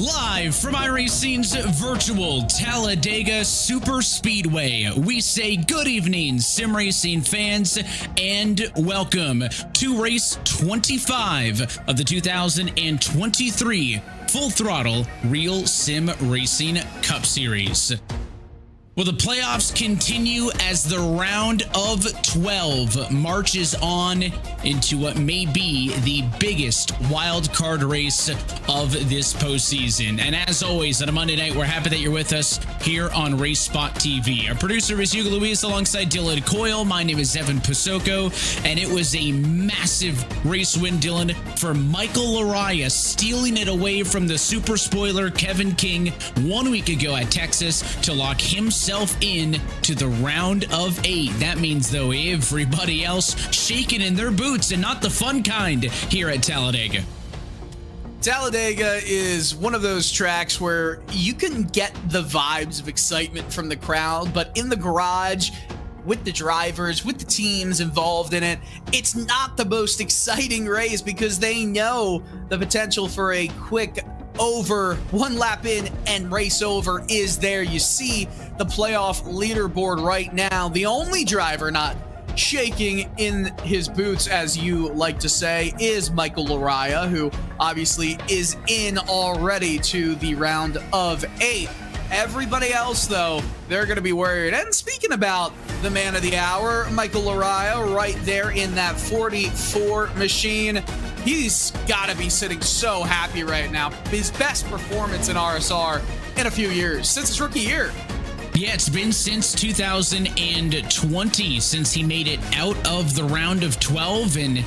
Live from iRacing's virtual Talladega Super Speedway, we say good evening, sim racing fans, and welcome to race 25 of the 2023 Full Throttle Real Sim Racing Cup Series. Well, the playoffs continue as the round of 12 marches on into what may be the biggest wild card race of this postseason. And as always, on a Monday night, we're happy that you're with us here on RaceSpotTV. Our producer is Hugo Luis alongside Dylan Coyle. My name is Evan Pasoko, and it was a massive race win, Dylan, for Michael Laraya, stealing it away from the super spoiler Kevin King 1 week ago at Texas to lock himself in to the round of 8. That means, though, everybody else shaking in their boots, and not the fun kind, here at Talladega. Talladega is one of those tracks where you can get the vibes of excitement from the crowd, but in the garage, with the drivers, with the teams involved in it, it's not the most exciting race because they know the potential for a quick over, one lap in and race over is there. You see the playoff leaderboard right now. The only driver not shaking in his boots, as you like to say, is Michael Laraya, who obviously is in already to the round of 8. Everybody else, though, they're going to be worried. And speaking about the man of the hour, Michael Laraya, right there in that 44 machine, he's got to be sitting so happy right now. His best performance in RSR in a few years, since his rookie year. Yeah, it's been since 2020 since he made it out of the round of 12, and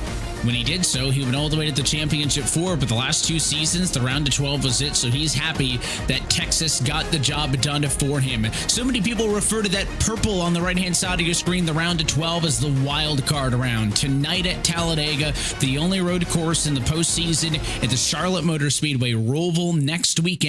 when he did so, he went all the way to the championship 4, but the last 2 seasons, the round of 12 was it, so he's happy that Texas got the job done for him. So many people refer to that purple on the right-hand side of your screen, the round of 12, as the wild card round. Tonight at Talladega, the only road course in the postseason at the Charlotte Motor Speedway, Roval next week,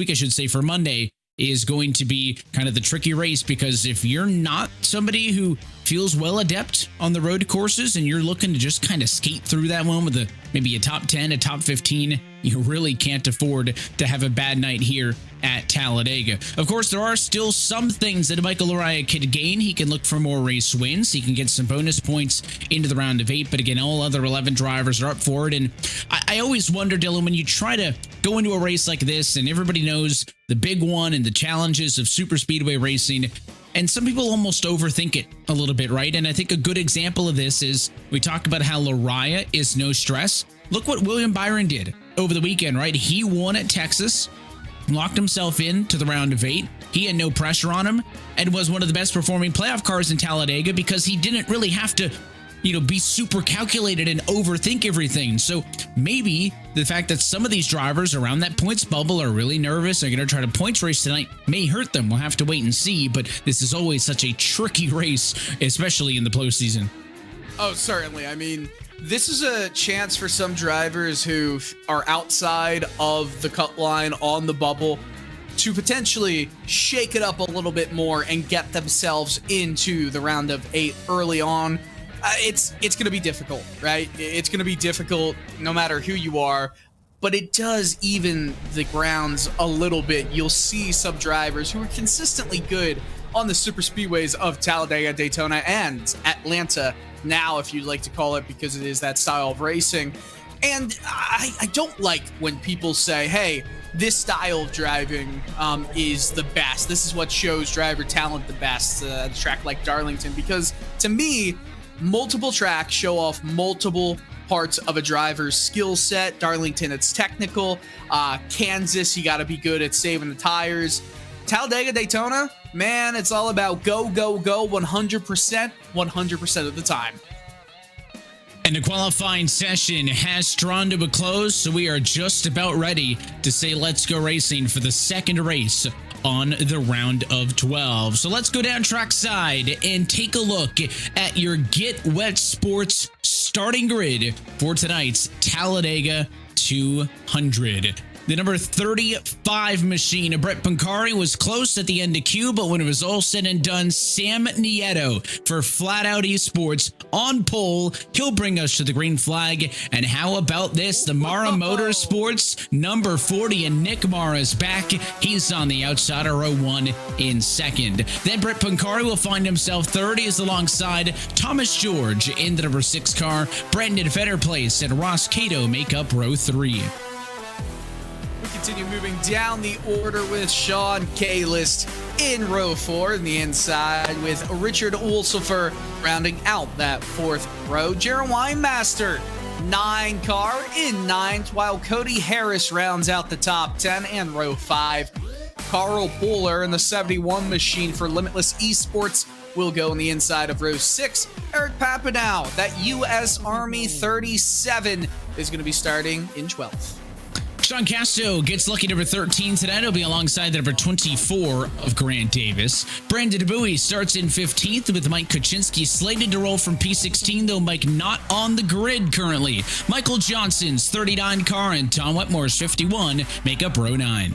I should say, for Monday, is going to be kind of the tricky race, because if you're not somebody who feels well adept on the road courses and you're looking to just kind of skate through that one with maybe a top 10, a top 15, you really can't afford to have a bad night here at Talladega. Of course, there are still some things that Michael Laraya could gain. He can look for more race wins. He can get some bonus points into the round of 8. But again, all other 11 drivers are up for it. And I always wonder, Dylan, when you try to go into a race like this, and everybody knows the big one and the challenges of super speedway racing, and some people almost overthink it a little bit, right? And I think a good example of this is we talk about how Laraya is no stress. Look what William Byron did over the weekend, right? He won at Texas, locked himself in to the round of 8. He had no pressure on him and was one of the best performing playoff cars in Talladega because he didn't really have to, be super calculated and overthink everything. So maybe the fact that some of these drivers around that points bubble are really nervous, are going to try to points race tonight, may hurt them. We'll have to wait and see, but this is always such a tricky race, especially in the postseason. Oh, certainly. I mean, this is a chance for some drivers who are outside of the cut line on the bubble to potentially shake it up a little bit more and get themselves into the round of 8 early on. It's going to be difficult, right? It's going to be difficult no matter who you are, but it does even the grounds a little bit. You'll see some drivers who are consistently good on the super speedways of Talladega, Daytona, and Atlanta now, if you'd like to call it, because it is that style of racing. And I don't like when people say, hey, this style of driving is the best. This is what shows driver talent the best, a track like Darlington, because to me, multiple tracks show off multiple parts of a driver's skill set. Darlington, it's technical. Kansas, you got to be good at saving the tires. Talladega, Daytona, man, it's all about go, go, go 100% of the time. And the qualifying session has drawn to a close, so we are just about ready to say let's go racing for the second race on the round of 12. So let's go down trackside and take a look at your Get Wet Sports starting grid for tonight's Talladega 200. The number 35 machine of Brett Pancari was close at the end of Q, but when it was all said and done, Sam Nieto for Flat Out Esports on pole. He'll bring us to the green flag. And how about this? The Mara Motorsports number 40 and Nick Mara is back. He's on the outside of row 1 in second. Then Brett Pancari will find himself third. He is alongside Thomas George in the number 6 car. Brandon Fetterplace and Ross Cato make up row 3. We continue moving down the order with Sean Kalis in row 4 in the inside, with Richard Ulsifer rounding out that 4th row. Jaron Winemaster, 9 car in 9th, while Cody Harris rounds out the top 10 and row 5. Carl Pooler in the 71 machine for Limitless Esports will go on the inside of row 6. Eric Papanow, that U.S. Army 37, is going to be starting in 12th. Sean Casto gets lucky number 13 tonight. He'll be alongside the number 24 of Grant Davis. Brandon Bowie starts in 15th with Mike Kuczynski slated to roll from P16, though Mike not on the grid currently. Michael Johnson's 39 car and Tom Wetmore's 51 make up row 9.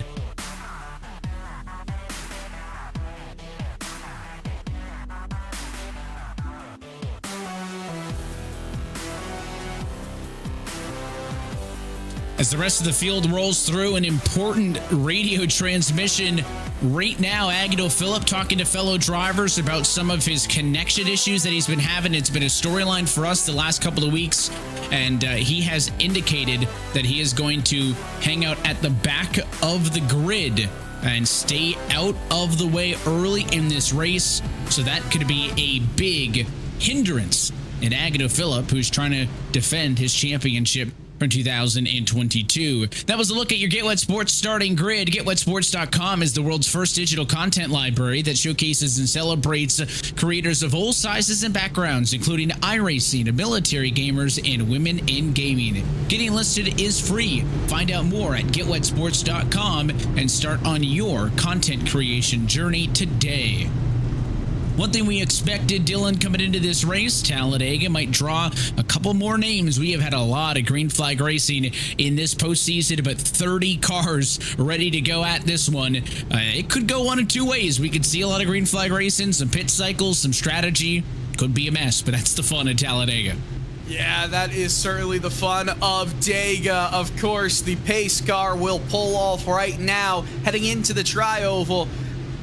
As the rest of the field rolls through an important radio transmission right now, Agnew Phillip talking to fellow drivers about some of his connection issues that he's been having. It's been a storyline for us the last couple of weeks, and he has indicated that he is going to hang out at the back of the grid and stay out of the way early in this race. So that could be a big hindrance in Agnew Phillip, who's trying to defend his championship from 2022. That was a look at your Get Wet Sports starting grid. GetWetSports.com is the world's first digital content library that showcases and celebrates creators of all sizes and backgrounds, including iRacing, military gamers, and women in gaming. Getting listed is free. Find out more at GetWetSports.com and start on your content creation journey today. One thing we expected, Dylan, coming into this race, Talladega might draw a couple more names. We have had a lot of green flag racing in this postseason, but 30 cars ready to go at this one. It could go one of two ways. We could see a lot of green flag racing, some pit cycles, some strategy. Could be a mess, but that's the fun of Talladega. Yeah, that is certainly the fun of Dega. Of course, the pace car will pull off right now, heading into the tri-oval.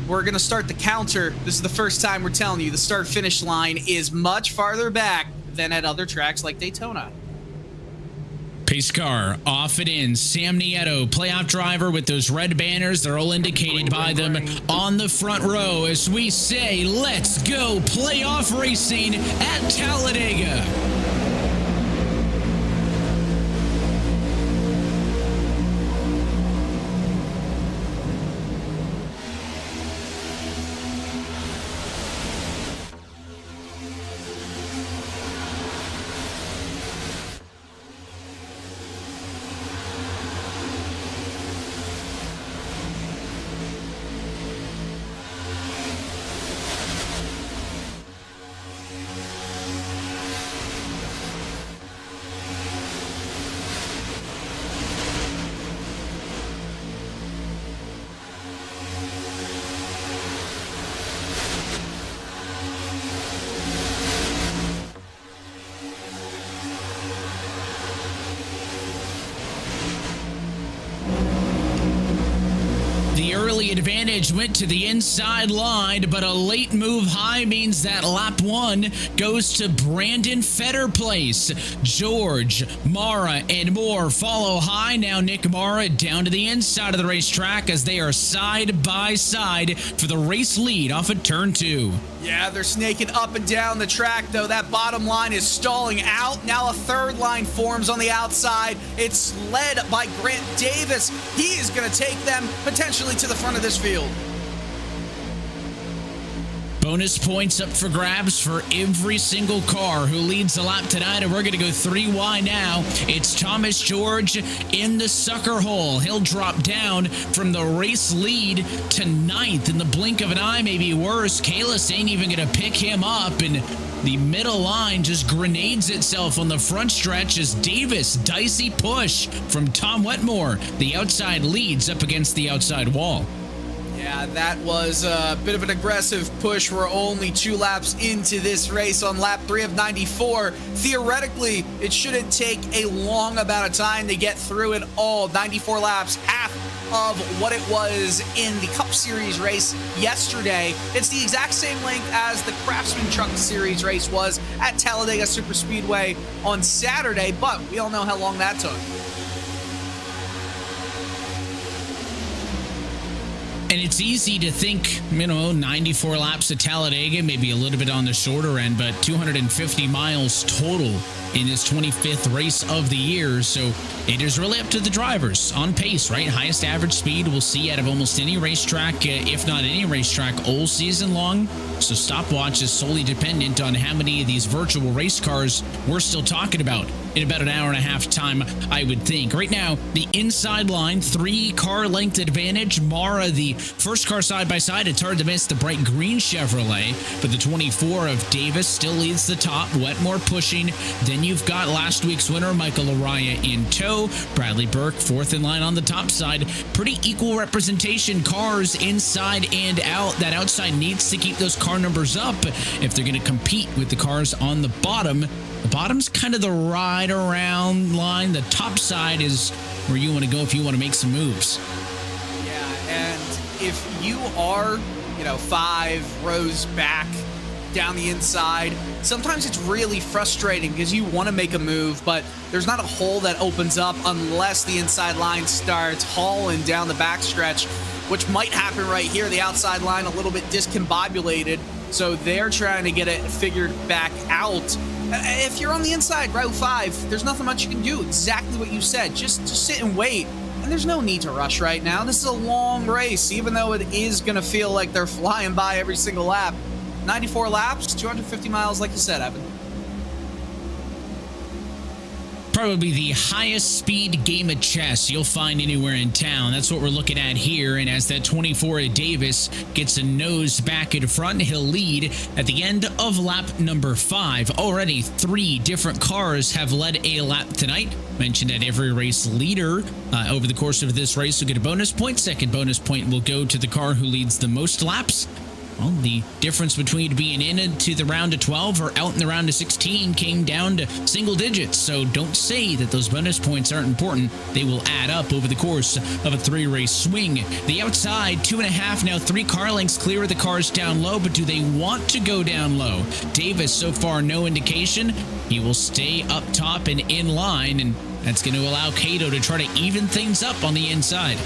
We're going to start the counter. This is the first time we're telling you the start-finish line is much farther back than at other tracks like Daytona. Pace car off and in. Sam Nieto, playoff driver with those red banners. They're all indicated by them on the front row as we say, let's go playoff racing at Talladega. Advantage went to the inside line, but a late move high means that lap 1 goes to Brandon Fetterplace. George, Mara, and Moore follow high. Now Nick Mara down to the inside of the racetrack as they are side by side for the race lead off of turn 2. Yeah, they're snaking up and down the track, though. That bottom line is stalling out. Now a third line forms on the outside. It's led by Grant Davis. He is going to take them potentially to the front of this field. Bonus points up for grabs for every single car who leads the lap tonight, and we're going to go 3 wide now. It's Thomas George in the sucker hole. He'll drop down from the race lead to 9th in the blink of an eye, maybe worse. Kalis ain't even going to pick him up, and the middle line just grenades itself on the front stretch as Davis, dicey push from Tom Wetmore. The outside leads up against the outside wall. Yeah, that was a bit of an aggressive push. We're only 2 laps into this race on lap 3 of 94. Theoretically, it shouldn't take a long amount of time to get through it all. 94 laps, half of what it was in the Cup Series race yesterday. It's the exact same length as the Craftsman Truck Series race was at Talladega Superspeedway on Saturday, but we all know how long that took. And it's easy to think, 94 laps at Talladega, maybe a little bit on the shorter end, but 250 miles total in this 25th race of the year. So it is really up to the drivers on pace, right? Highest average speed we'll see out of almost any racetrack, if not any racetrack, all season long. So stopwatch is solely dependent on how many of these virtual race cars we're still talking about in about an hour and a half time, I would think. Right now, the inside line, 3-car length advantage. Mara, the first car side by side. It's hard to miss the bright green Chevrolet, but the 24 of Davis still leads the top. Wetmore pushing. Then you've got last week's winner, Michael Araya, in tow. Bradley Burke, 4th in line on the top side. Pretty equal representation cars inside and out. That outside needs to keep those car numbers up if they're going to compete with the cars on the bottom. The bottom's kind of the ride around line. The top side is where you want to go if you want to make some moves. Yeah, and if you are, 5 rows back down the inside, sometimes it's really frustrating because you want to make a move, but there's not a hole that opens up unless the inside line starts hauling down the backstretch, which might happen right here. The outside line a little bit discombobulated, so they're trying to get it figured back out. If you're on the inside, row 5, there's nothing much you can do. Exactly what you said. Just sit and wait. And there's no need to rush right now. This is a long race, even though it is going to feel like they're flying by every single lap. 94 laps, 250 miles, like you said, Evan. Probably the highest speed game of chess you'll find anywhere in town. That's what we're looking at here. And as that 24 of Davis gets a nose back in front, he'll lead at the end of lap number 5. Already 3 different cars have led a lap tonight. Mentioned that every race leader over the course of this race will get a bonus point. Second bonus point will go to the car who leads the most laps. Well, the difference between being into the round of 12 or out in the round of 16 came down to single digits. So don't say that those bonus points aren't important. They will add up over the course of a 3-race swing. The outside, 2.5, now 3 car lengths clear of the cars down low, but do they want to go down low? Davis, so far, no indication. He will stay up top and in line, and that's going to allow Cato to try to even things up on the inside.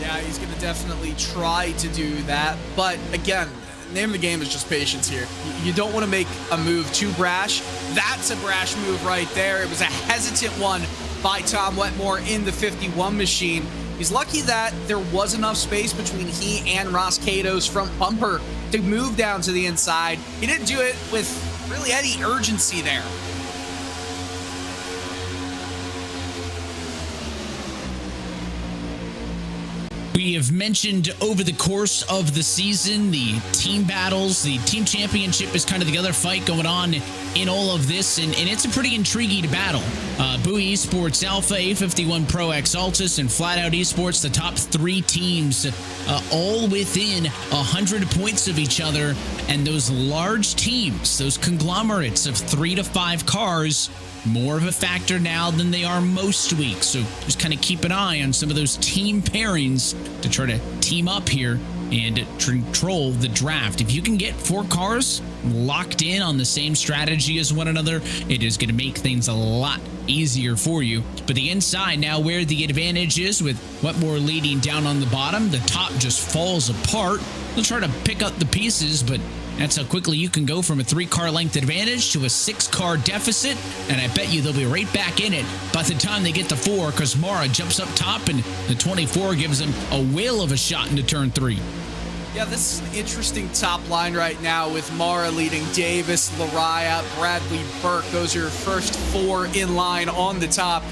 Yeah, he's going to definitely try to do that. But again, the name of the game is just patience here. You don't want to make a move too brash. That's a brash move right there. It was a hesitant one by Tom Wetmore in the 51 machine. He's lucky that there was enough space between he and Ross Cato's front bumper to move down to the inside. He didn't do it with really any urgency there. We have mentioned over the course of the season, the team battles, the team championship is kind of the other fight going on in all of this, and it's a pretty intriguing battle. Bowie Esports Alpha, A51 Pro X Altus, and Flat Out Esports, the top 3 teams, all within 100 points of each other, and those large teams, those conglomerates of 3 to 5 cars, more of a factor now than they are most weeks. So just kind of keep an eye on some of those team pairings to try to team up here and control the draft. If you can get 4 cars locked in on the same strategy as one another, it is going to make things a lot easier for you. But the inside now, where the advantage is with Wetmore leading down on the bottom, the top just falls apart. They'll try to pick up the pieces, but that's how quickly you can go from a 3-car length advantage to a 6-car deficit, and I bet you they'll be right back in it by the time they get to 4, because Mara jumps up top and the 24 gives him a whale of a shot into turn 3. Yeah, this is an interesting top line right now with Mara leading Davis, Lariah, Bradley, Burke. Those are your first 4 in line on the top.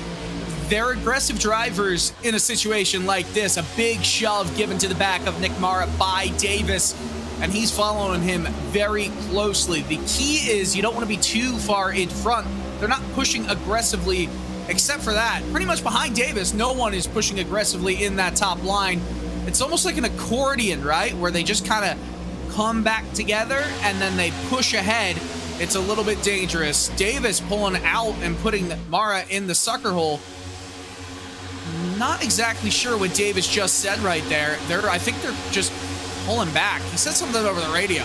They're aggressive drivers in a situation like this. A big shove given to the back of Nick Mara by Davis. and he's following him very closely. The key is you don't want to be too far in front. They're not pushing aggressively, except for that. Pretty much behind Davis, no one is pushing aggressively in that top line. It's almost like an accordion, right? Where they just kind of come back together and then they push ahead. It's a little bit dangerous. Davis pulling out and putting Mara in the sucker hole. Not exactly sure what Davis just said right there. I think they're just pulling back. He said something over the radio.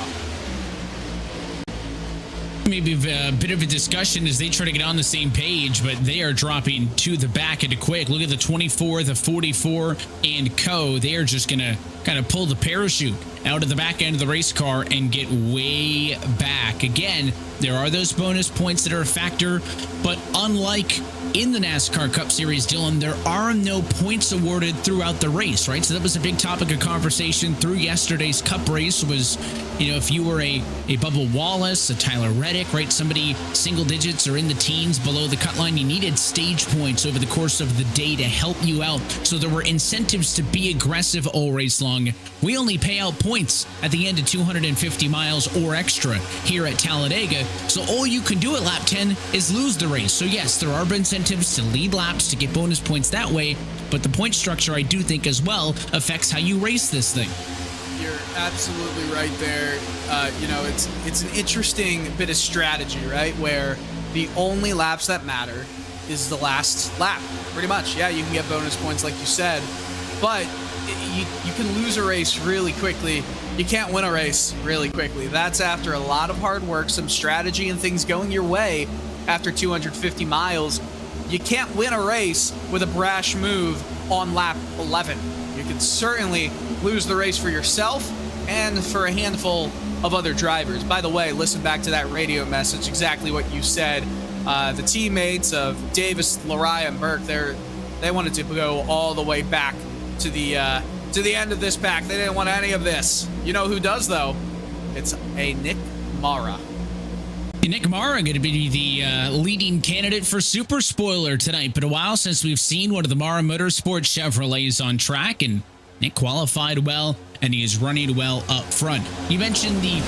Maybe a bit of a discussion as they try to get on the same page, but they are dropping to the back into quick. Look at the 24, the 44, and co. They are just going to kind of pull the parachute out of the back end of the race car and get way back. Again, there are those bonus points that are a factor, but unlike in the NASCAR Cup Series, Dylan, there are no points awarded throughout the race, right? So that was a big topic of conversation through yesterday's Cup race was, you know, if you were a Bubba Wallace, a Tyler Reddick, right? Somebody single digits or in the teens below the cut line, you needed stage points over the course of the day to help you out. So there were incentives to be aggressive all race long. We only pay out points at the end of 250 miles or extra here at Talladega. So all you can do at lap 10 is lose the race. So yes, there are incentives to lead laps to get bonus points that way, but the point structure, I do think as well, affects how you race this thing. You're absolutely right there. You know, it's an interesting bit of strategy, right? Where the only laps that matter is the last lap, pretty much. Yeah, you can get bonus points like you said, but you can lose a race really quickly. You can't win a race really quickly. That's after a lot of hard work, some strategy and things going your way after 250 miles. You can't win a race with a brash move on lap 11. You can certainly lose the race for yourself and for a handful of other drivers. By the way, listen back to that radio message, exactly what you said. The teammates of Davis, Lariah, and Burke, they wanted to go all the way back to the end of this pack. They didn't want any of this. You know who does, though? It's a Nick Mara. Nick Mara going to be the leading candidate for Super Spoiler tonight. But a while since we've seen one of the Mara Motorsport Chevrolets on track, and Nick qualified well, and he is running well up front. You mentioned the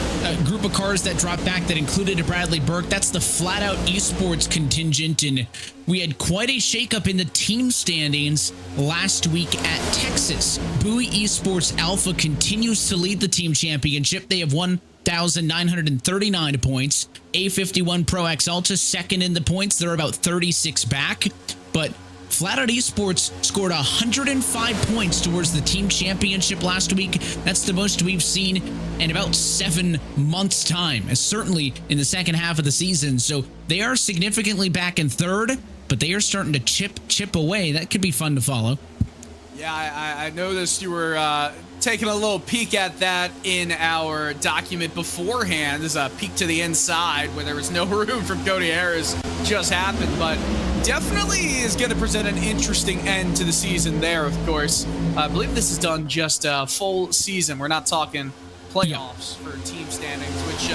group of cars that dropped back that included a Bradley Burke. That's the Flat Out Esports contingent, and we had quite a shakeup in the team standings last week at Texas. Bowie Esports Alpha continues to lead the team championship. They have 1,939 points. A51 Pro X Alta second in the points. They're about 36 back, but Flat Out Esports scored 105 points towards the team championship last week. That's the most we've seen in about 7 months' time, certainly in the second half of the season. So they are significantly back in third, but they are starting to chip away. That could be fun to follow. Yeah, I noticed you were taking a little peek at that in our document beforehand. There's a peek to the inside where there was no room for Cody Harris just happened, but definitely is going to present an interesting end to the season there, of course. I believe this is done just a full season. We're not talking playoffs for team standings, which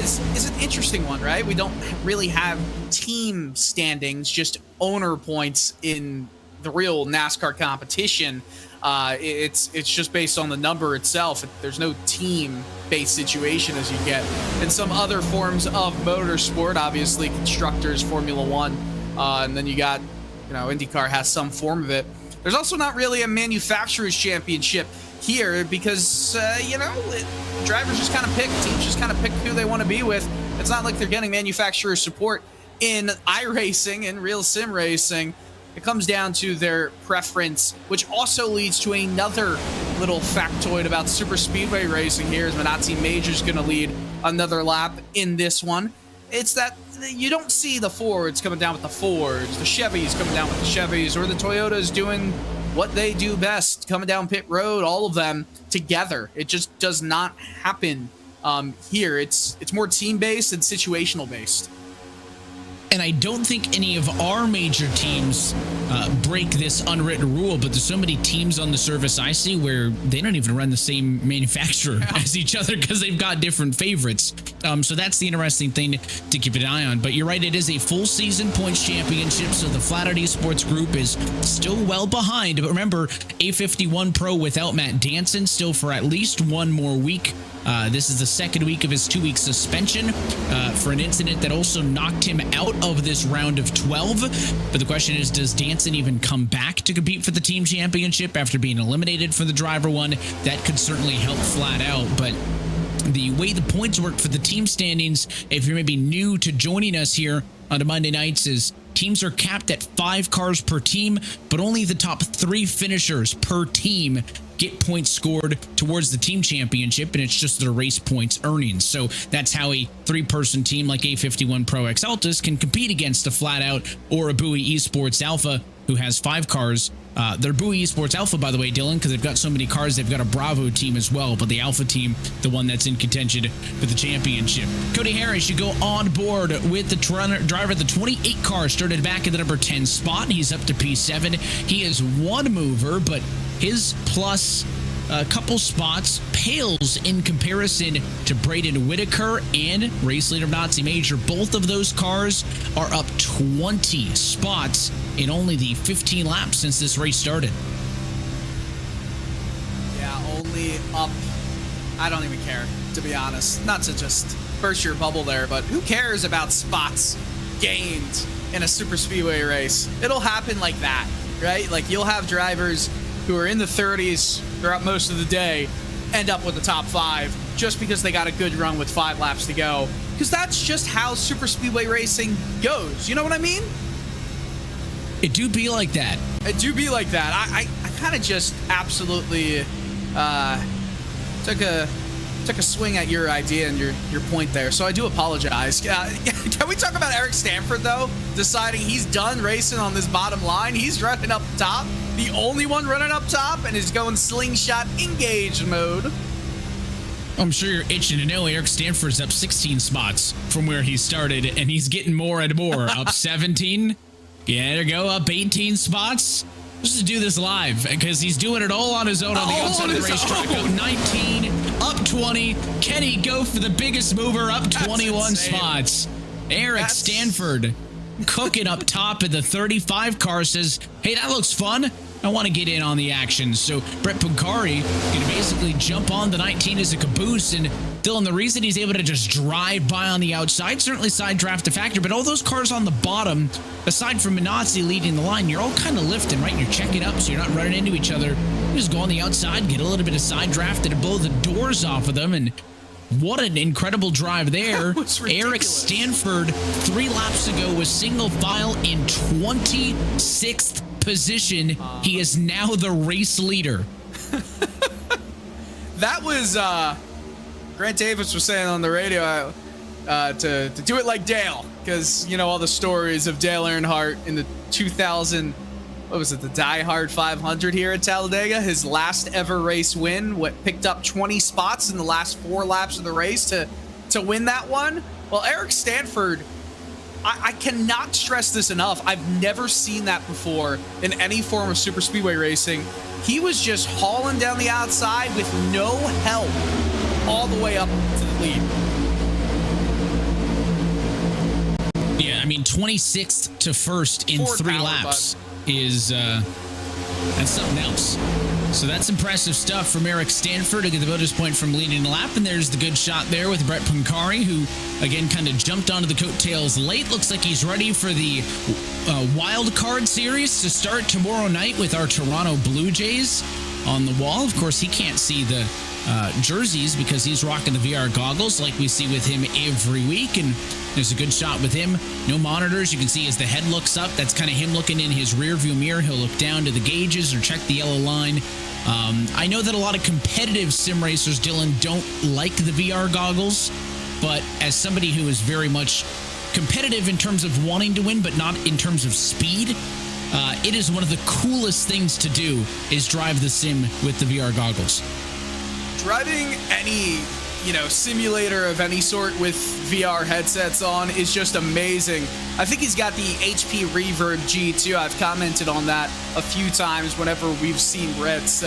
is an interesting one, right? We don't really have team standings, just owner points in the real NASCAR competition. It's just based on the number itself. There's no team-based situation as you get in some other forms of motorsport, obviously constructors, Formula One, and then you got, you know, IndyCar has some form of it. There's also not really a manufacturer's championship here because, you know, drivers just kind of pick, teams just kind of pick who they want to be with. It's not like they're getting manufacturer support in iRacing and RealSimRacing. It comes down to their preference, which also leads to another little factoid about super speedway racing here, as Manatee Major's going to lead another lap in this one. It's that you don't see the Fords coming down with the Fords, the Chevys coming down with the Chevys, or the Toyotas doing what they do best, coming down pit road, all of them together. It just does not happen here. It's more team-based and situational-based. And I don't think any of our major teams break this unwritten rule, but there's so many teams on the service I see where they don't even run the same manufacturer as each other because they've got different favorites. So that's the interesting thing to keep an eye on. But you're right, it is a full season points championship, so the Flatout Esports group is still well behind. But remember, A51 Pro without Matt Danson still for at least one more week. This is the second week of his 2-week suspension for an incident that also knocked him out of this round of 12. But the question is, does Danson even come back to compete for the team championship after being eliminated for the driver one? That could certainly help Flatout. But the way the points work for the team standings, if you're maybe new to joining us here on the Monday nights, is teams are capped at 5 cars per team, but only the top 3 finishers per team get points scored towards the team championship, and it's just their race points earnings. So that's how a 3-person team like A51 Pro X Altus can compete against a Flatout or a Bowie Esports Alpha who has 5 cars. They're Bowie Esports Alpha, by the way, Dylan, because they've got so many cars, they've got a Bravo team as well, but the Alpha team, the one that's in contention for the championship. Cody Harris, you go on board with the driver. The 28 car started back at the number 10 spot. He's up to P7. He is one mover, but his plus a couple spots pales in comparison to Braden Whitaker and race leader Nazi Major. Both of those cars are up 20 spots in only the 15 laps since this race started. Yeah, only up. I don't even care, to be honest. Not to just burst your bubble there, but who cares about spots gained in a super speedway race? It'll happen like that, right? Like, you'll have drivers who are in the 30s throughout most of the day end up with the top 5 just because they got a good run with 5 laps to go. Because that's just how super speedway racing goes. You know what I mean? It do be like that. It do be like that. I kind of just absolutely took a swing at your idea and your point there. So I do apologize. Can we talk about Eric Stanford, though? Deciding he's done racing on this bottom line. He's running up top. The only one running up top, and is going slingshot engage mode. I'm sure you're itching to know Eric Stanford's up 16 spots from where he started, and he's getting more and more. Up 17. Yeah, there you go. Up 18 spots. Let's just do this live, because he's doing it all on his own on the outside of the racetrack. Up 19, up 20. Can he go for the biggest mover? Up 21 spots. Eric Stanford cooking up top in the 35 car, says, hey, that looks fun. I want to get in on the action. So Brett Puncari going to basically jump on the 19 as a caboose. And Dylan, the reason he's able to just drive by on the outside, certainly side draft a factor, but all those cars on the bottom, aside from Minazzi leading the line, you're all kind of lifting, right? You're checking up, so you're not running into each other. You just go on the outside, get a little bit of side draft, and blow the doors off of them. And what an incredible drive there. Eric Stanford, 3 laps ago, was single file in 26th position. He is now the race leader. That was Grant Davis was saying on the radio to do it like Dale, because you know all the stories of Dale Earnhardt in the 2000, what was it, the Die Hard 500 here at Talladega, his last ever race win, picked up 20 spots in the last 4 laps of the race to win that one. Well, Eric Stanford, I cannot stress this enough. I've never seen that before in any form of super speedway racing. He was just hauling down the outside with no help all the way up to the lead. Yeah, I mean, 26th to 1st in 3 laps is that's something else. So that's impressive stuff from Eric Stanford to get the bonus point from leading the lap. And there's the good shot there with Brett Puncari, who, again, kind of jumped onto the coattails late. Looks like he's ready for the wild card series to start tomorrow night with our Toronto Blue Jays on the wall. Of course, he can't see the jerseys because he's rocking the VR goggles like we see with him every week. And there's a good shot with him. No monitors. You can see as the head looks up, that's kind of him looking in his rear view mirror. He'll look down to the gauges or check the yellow line. I know that a lot of competitive sim racers, Dylan, don't like the VR goggles, but as somebody who is very much competitive in terms of wanting to win, but not in terms of speed, it is one of the coolest things to do is drive the sim with the VR goggles. Driving any, simulator of any sort with VR headsets on is just amazing. I think he's got the HP Reverb G2. I've commented on that a few times whenever we've seen Brett's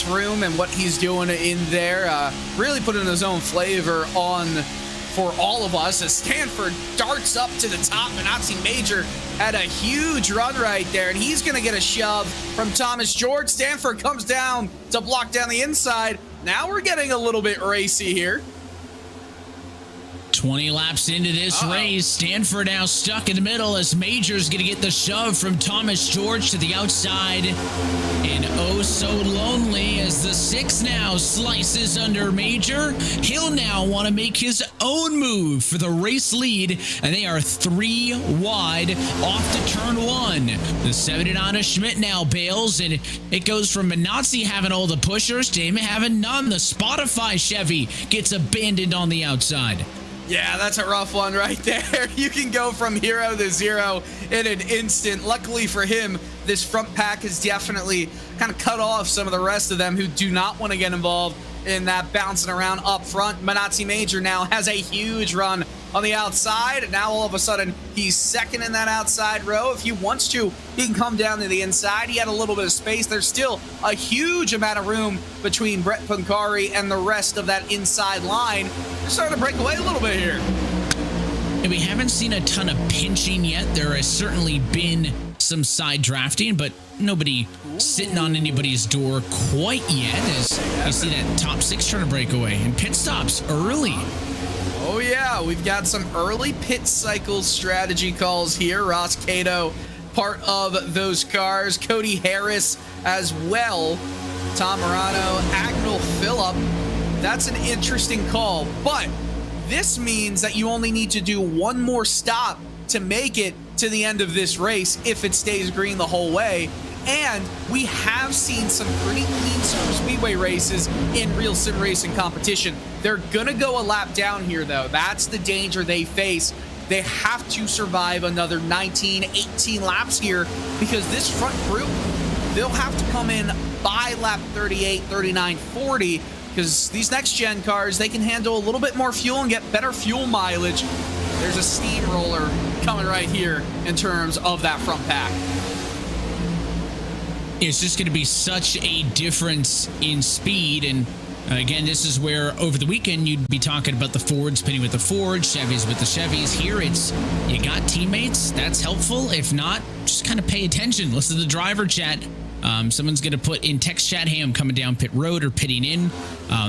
room and what he's doing in there. Really putting his own flavor on for all of us as Stanford darts up to the top. Minazzi Major had a huge run right there, and he's going to get a shove from Thomas George. Stanford comes down to block down the inside. Now we're getting a little bit racy here. 20 laps into this race, Stanford now stuck in the middle as Major's going to get the shove from Thomas George to the outside. And oh so lonely as the 6 now slices under Major. He'll now want to make his own move for the race lead, and they are 3 wide off to turn 1. The 79 Schmidt now bails, and it goes from Minazzi having all the pushers to him having none. The Spotify Chevy gets abandoned on the outside. Yeah, that's a rough one right there. You can go from hero to zero in an instant. Luckily for him, this front pack has definitely kind of cut off some of the rest of them who do not want to get involved in that bouncing around up front. Minazzi Major now has a huge run on the outside, and now all of a sudden he's second in that outside row. If he wants to, he can come down to the inside. He had a little bit of space. There's still a huge amount of room between Brett Pancari and the rest of that inside line. They're starting to break away a little bit here. And we haven't seen a ton of pinching yet. There has certainly been some side drafting, but nobody sitting on anybody's door quite yet as you see that top 6 trying to break away. And pit stops early. Oh yeah, we've got some early pit cycle strategy calls here. Ross Cato, part of those cars. Cody Harris as well. Tom Morano, Agnel Phillip. That's an interesting call, but this means that you only need to do one more stop to make it to the end of this race if it stays green the whole way. And we have seen some pretty clean super speedway races in RealSimRacing competition. They're gonna go a lap down here though. That's the danger they face. They have to survive another 19, 18 laps here because this front group, they'll have to come in by lap 38, 39, 40 because these next gen cars, they can handle a little bit more fuel and get better fuel mileage. There's a steamroller coming right here in terms of that front pack. It's just going to be such a difference in speed. And again, this is where over the weekend you'd be talking about the Fords pitting with the Fords, Chevys with the Chevys. Here it's you got teammates. That's helpful. If not, just kind of pay attention. Listen to the driver chat. Someone's going to put in text chat, hey, I'm coming down pit road or pitting in.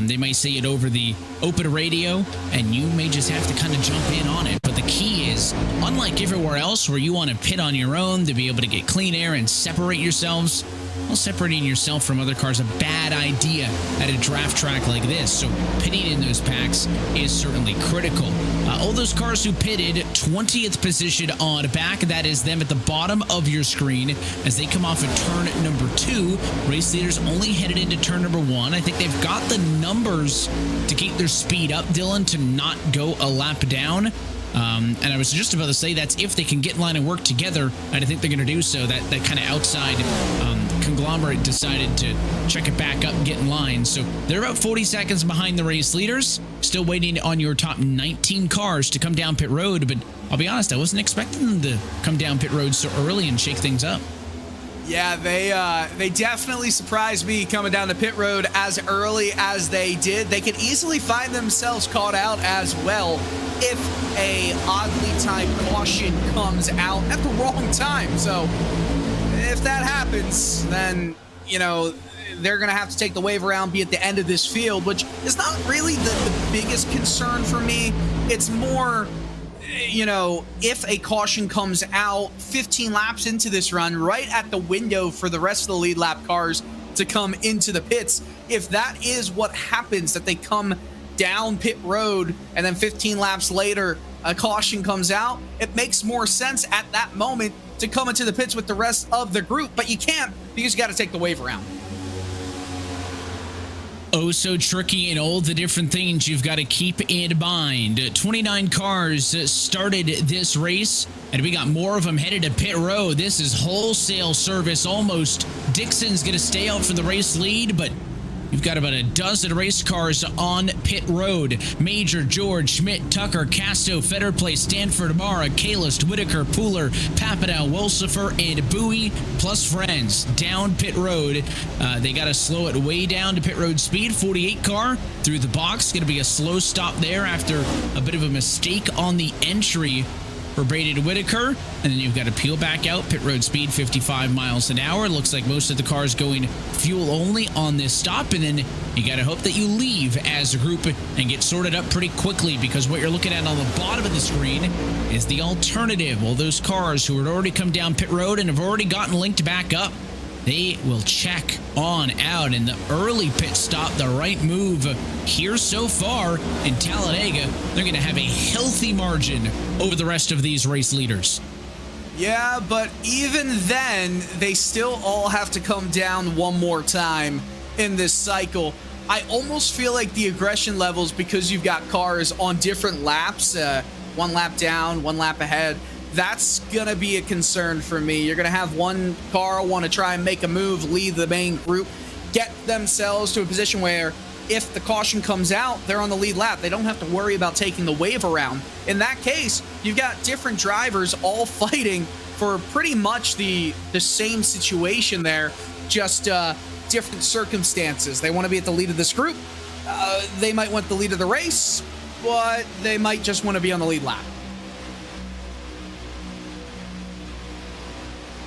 They might say it over the open radio, and you may just have to kind of jump in on it. But the key is, unlike everywhere else where you want to pit on your own to be able to get clean air and separate yourselves, well, separating yourself from other cars is a bad idea at a draft track like this. So pitting in those packs is certainly critical. All those cars who pitted 20th position on back, that is them at the bottom of your screen as they come off of turn number 2. Race leaders only headed into turn number 1. I think they've got the numbers to keep their speed up, Dylan, to not go a lap down. And I was just about to say that's if they can get in line and work together, and I think they're going to do so. That kind of outside conglomerate decided to check it back up and get in line. So they're about 40 seconds behind the race leaders, still waiting on your top 19 cars to come down pit road. But I'll be honest, I wasn't expecting them to come down pit road so early and shake things up. Yeah, they definitely surprised me coming down the pit road as early as they did. They could easily find themselves caught out as well if a oddly timed caution comes out at the wrong time. So if that happens, then, you know, they're going to have to take the wave around, be at the end of this field, which is not really the biggest concern for me. It's more, you know, if a caution comes out 15 laps into this run, right at the window for the rest of the lead lap cars to come into the pits, if that is what happens, that they come down pit road and then 15 laps later a caution comes out, it makes more sense at that moment to come into the pits with the rest of the group, but you can't because you got to take the wave around. Oh, so tricky and all the different things you've got to keep in mind. 29 cars started this race, and we got more of them headed to pit road. This is wholesale service almost. Dixon's going to stay out for the race lead, but You've got about a dozen race cars on pit road. Major, George, Schmidt, Tucker, Casto, Fetterplace, Stanford, Mara, Kalist, Whitaker, Pooler, Papineau, Wolsifer, and Bowie, plus friends down pit road. They got to slow it way down to pit road speed. 48 car through the box. Going to be a slow stop there after a bit of a mistake on the entry for Braden Whitaker. And then you've got to peel back out. Pit road speed 55 miles an hour. Looks like most of the cars going fuel only on this stop. And then you got to hope that you leave as a group and get sorted up pretty quickly, because what you're looking at on the bottom of the screen is the alternative. All those cars who had already come down pit road and have already gotten linked back up, they will check on out. In the early pit stop, the right move here so far in Talladega, they're going to have a healthy margin over the rest of these race leaders. Yeah, but even then, they still all have to come down one more time in this cycle. I almost feel like the aggression levels, because you've got cars on different laps, one lap down, one lap ahead, that's going to be a concern for me. You're going to have one car want to try and make a move, lead the main group, get themselves to a position where if the caution comes out, they're on the lead lap. They don't have to worry about taking the wave around. In that case, you've got different drivers all fighting for pretty much the same situation there, just different circumstances. They want to be at the lead of this group. They might want the lead of the race, but they might just want to be on the lead lap.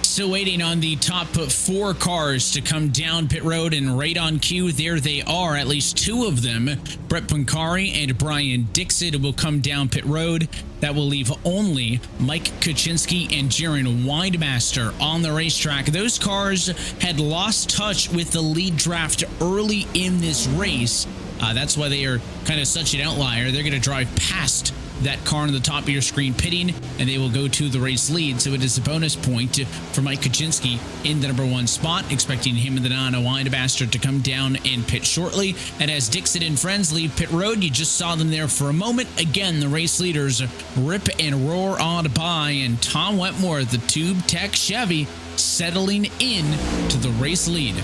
Still waiting on the top 4 cars to come down pit road, and right on cue, there they are, at least 2 of them. Brett Pancari and Brian Dixon will come down pit road. That will leave only Mike Kuczynski and Jaron Weidmaster on the racetrack. Those cars had lost touch with the lead draft early in this race. That's why they are kind of such an outlier. They're going to drive past that car on the top of your screen pitting, and they will go to the race lead. So it is a bonus point for Mike Kuczynski in the number 1 spot, expecting him and the Nana Weidmaster to come down and pit shortly. And as Dixon and friends leave pit road, you just saw them there for a moment. Again, the race leaders rip and roar on by, and Tom Wetmore, the Tube Tech Chevy, settling in to the race lead.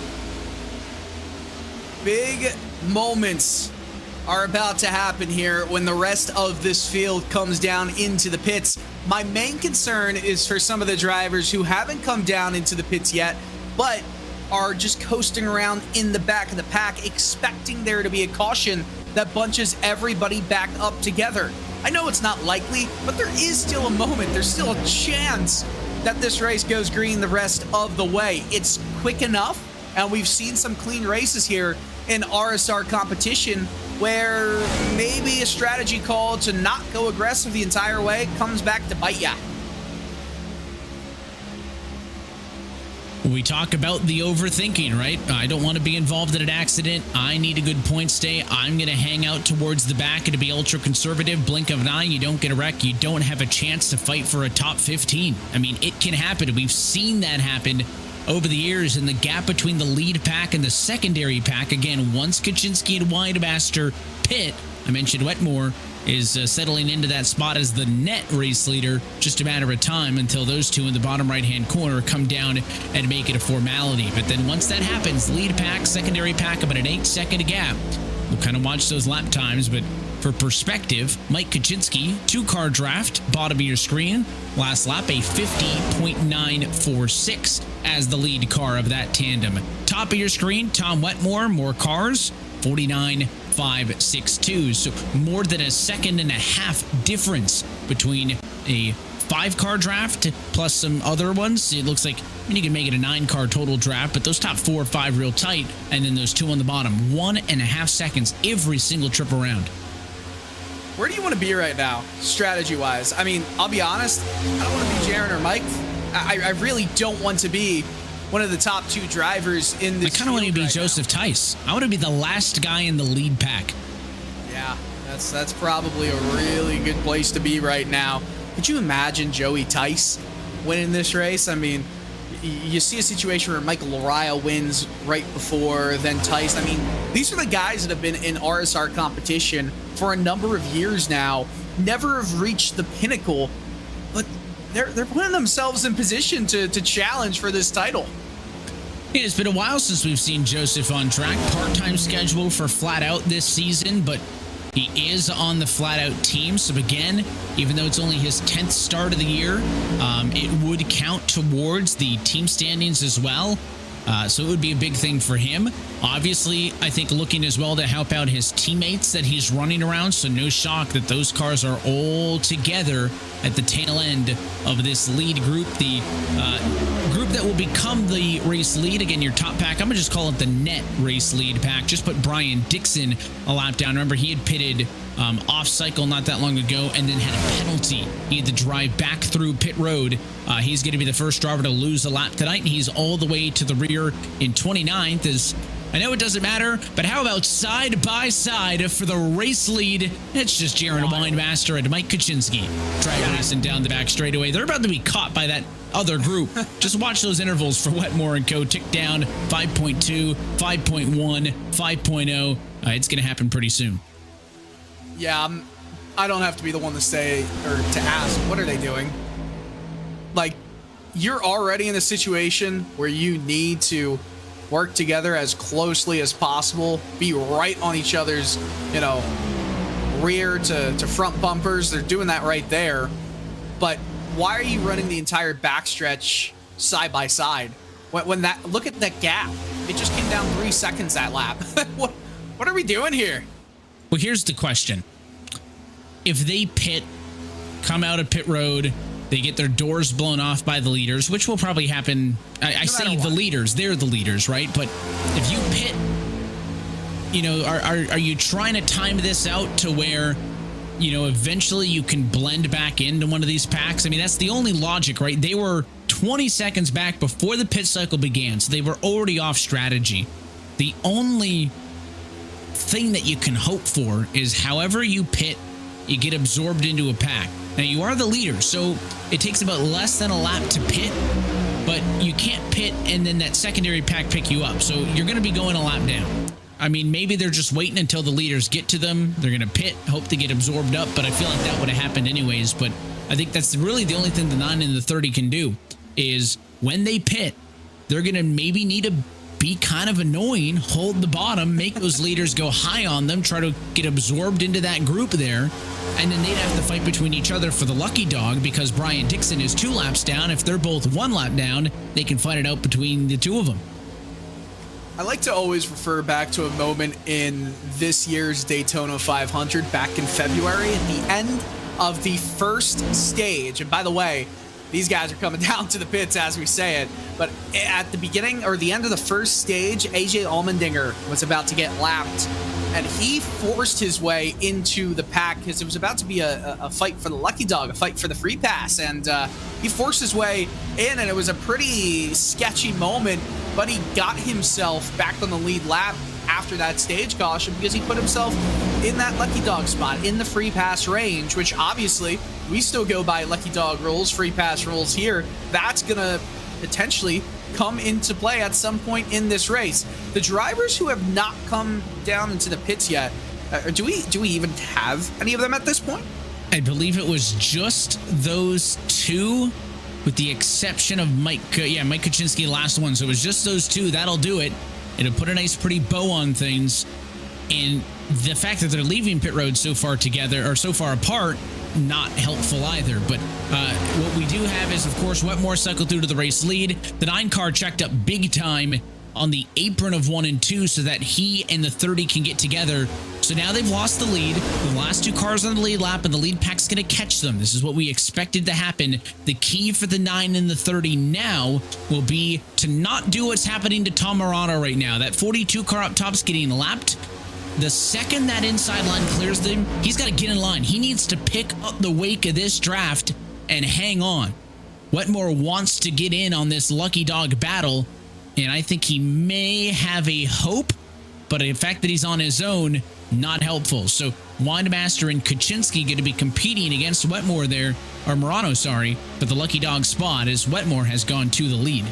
Big moments are about to happen here when the rest of this field comes down into the pits. My main concern is for some of the drivers who haven't come down into the pits yet, but are just coasting around in the back of the pack, expecting there to be a caution that bunches everybody back up together. I know it's not likely, but there is still a moment. There's still a chance that this race goes green the rest of the way. It's quick enough, and we've seen some clean races here in RSR competition where maybe a strategy call to not go aggressive the entire way comes back to bite ya. We talk about the overthinking, right? I don't want to be involved in an accident. I need a good point stay. I'm going to hang out towards the back and to be ultra conservative. Blink of an eye, you don't get a wreck. You don't have a chance to fight for a top 15. I mean, it can happen. We've seen that happen over the years, in the gap between the lead pack and the secondary pack. Again, once Kuczynski and Weidmaster pit, I mentioned Wetmore is settling into that spot as the net race leader. Just a matter of time until those 2 in the bottom right-hand corner come down and make it a formality. But then once that happens, lead pack, secondary pack, about an 8-second gap. We'll kind of watch those lap times, but for perspective, Mike Kuczynski, 2-car draft, bottom of your screen. Last lap, a 50.946 as the lead car of that tandem. Top of your screen, Tom Wetmore, more cars, 49.562. So more than a second and a half difference between a 5-car draft plus some other ones. It looks like, I mean, you can make it a 9-car total draft, but those top 4 or 5 real tight, and then those 2 on the bottom, 1.5 seconds every single trip around. Where do you want to be right now, strategy-wise? I mean, I'll be honest, I don't want to be Jaron or Mike. I really don't want to be one of the top 2 drivers in this. I kind of want to be right Joseph Tice. I want to be the last guy in the lead pack. Yeah, that's probably a really good place to be right now. Could you imagine Joey Tice winning this race? I mean, you see a situation where Michael Lariah wins right before then Tice. I mean, these are the guys that have been in RSR competition for a number of years now, never have reached the pinnacle, but they're putting themselves in position to challenge for this title. Yeah, it's been a while since we've seen Joseph on track. Part-time schedule for Flat Out this season, but he is on the Flat Out team. So again, even though it's only his 10th start of the year, it would count towards the team standings as well. So it would be a big thing for him. Obviously, I think looking as well to help out his teammates that he's running around. So no shock that those cars are all together at the tail end of this lead group. The group that will become the race lead. Again, your top pack, I'm going to just call it the net race lead pack. Just put Brian Dixon a lap down. Remember, he had pitted off cycle not that long ago and then had a penalty. He had to drive back through pit road. He's going to be the first driver to lose a lap tonight, and he's all the way to the rear in 29th. As I know it doesn't matter, but how about side by side for the race lead? It's just Jaron Windmaster and Mike Kaczynski drag racing down the back straightaway. They're about to be caught by that other group. Just watch those intervals for Wetmore and co. Tick down 5.2, 5.1, 5.0. It's going to happen pretty soon. Yeah, I don't have to be the one to say or to ask, what are they doing? Like, you're already in a situation where you need to work together as closely as possible, be right on each other's, rear to front bumpers. They're doing that right there. But why are you running the entire backstretch side by side? When that, look at that gap. It just came down 3 seconds that lap. What are we doing here? Well, here's the question. If they pit, come out of pit road, they get their doors blown off by the leaders, which will probably happen. I say the leaders, they're the leaders, right? But if you pit, are you trying to time this out to where, eventually you can blend back into one of these packs? I mean, that's the only logic, right? They were 20 seconds back before the pit cycle began, so they were already off strategy. The only thing that you can hope for is however you pit, you get absorbed into a pack. Now, you are the leader, so it takes about less than a lap to pit, but you can't pit and then that secondary pack pick you up. So you're going to be going a lap down. I mean, maybe they're just waiting until the leaders get to them. They're going to pit, hope to get absorbed up, but I feel like that would have happened anyways. But I think that's really the only thing the 9 and the 30 can do is when they pit, they're going to maybe need to be kind of annoying, hold the bottom, make those leaders go high on them, try to get absorbed into that group there, and then they'd have to fight between each other for the lucky dog because Brian Dixon is 2 laps down. If they're both 1 lap down, they can fight it out between the two of them. I like to always refer back to a moment in this year's Daytona 500 back in February at the end of the first stage. And by the way, these guys are coming down to the pits as we say it. But at the beginning or the end of the first stage, AJ Allmendinger was about to get lapped. And he forced his way into the pack because it was about to be a fight for the lucky dog, a fight for the free pass. And he forced his way in, and it was a pretty sketchy moment. But he got himself back on the lead lap after that stage caution because he put himself in that lucky dog spot, in the free pass range, which obviously we still go by lucky dog rules, free pass rules here. That's going to potentially come into play at some point in this race. The drivers who have not come down into the pits yet, do we even have any of them at this point? I believe it was just those 2, with the exception of Mike Kaczynski, last one. So it was just those 2. That'll do it. It'll put a nice, pretty bow on things. And the fact that they're leaving pit road so far together or so far apart, not helpful either. But what we do have is, of course, Wetmore cycled through to the race lead. The 9 car checked up big time on the apron of 1 and 2 so that he and the 30 can get together. So now they've lost the lead. The last 2 cars on the lead lap, and the lead pack's going to catch them. This is what we expected to happen. The key for the 9 and the 30 now will be to not do what's happening to Tom Morano right now. That 42 car up top's getting lapped. The second that inside line clears them, he's got to get in line. He needs to pick up the wake of this draft and hang on. Wetmore wants to get in on this lucky dog battle, and I think he may have a hope, but the fact that he's on his own, not helpful. So Windmaster and Kaczynski going to be competing against Wetmore there, or Morano, sorry, for the lucky dog spot as Wetmore has gone to the lead.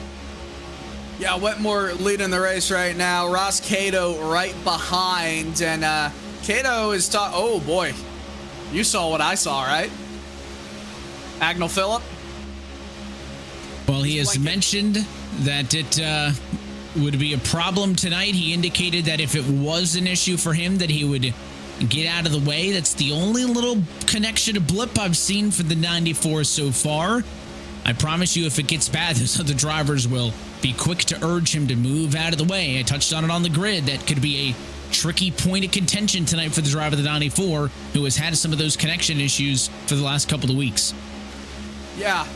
Yeah, Wetmore leading the race right now. Ross Cato right behind. And Cato is oh boy, you saw what I saw, right? Agnell Phillip. Well, he has mentioned that would be a problem tonight. He indicated that if it was an issue for him, that he would get out of the way. That's the only little connection blip I've seen for the 94 so far. I promise you, if it gets bad, those other drivers will be quick to urge him to move out of the way. I touched on it on the grid. That could be a tricky point of contention tonight for the driver of the 94, who has had some of those connection issues for the last couple of weeks. Yeah,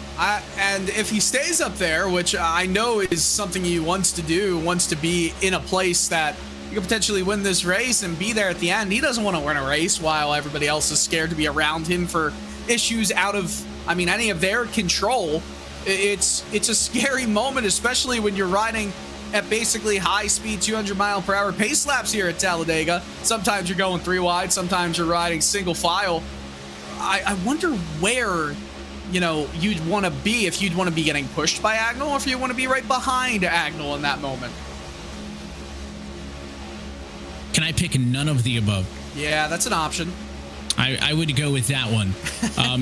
and if he stays up there, which I know is something he wants to do, wants to be in a place that he could potentially win this race and be there at the end. He doesn't want to win a race while everybody else is scared to be around him for issues out of, any of their control. It's a scary moment, especially when you're riding at basically high speed 200-mile-per-hour pace laps here at Talladega. Sometimes you're going 3 wide, sometimes you're riding single file. I wonder where, you'd want to be, if you'd want to be getting pushed by Agnell, or if you want to be right behind Agnell in that moment. Can I pick none of the above? Yeah, that's an option. I would go with that one.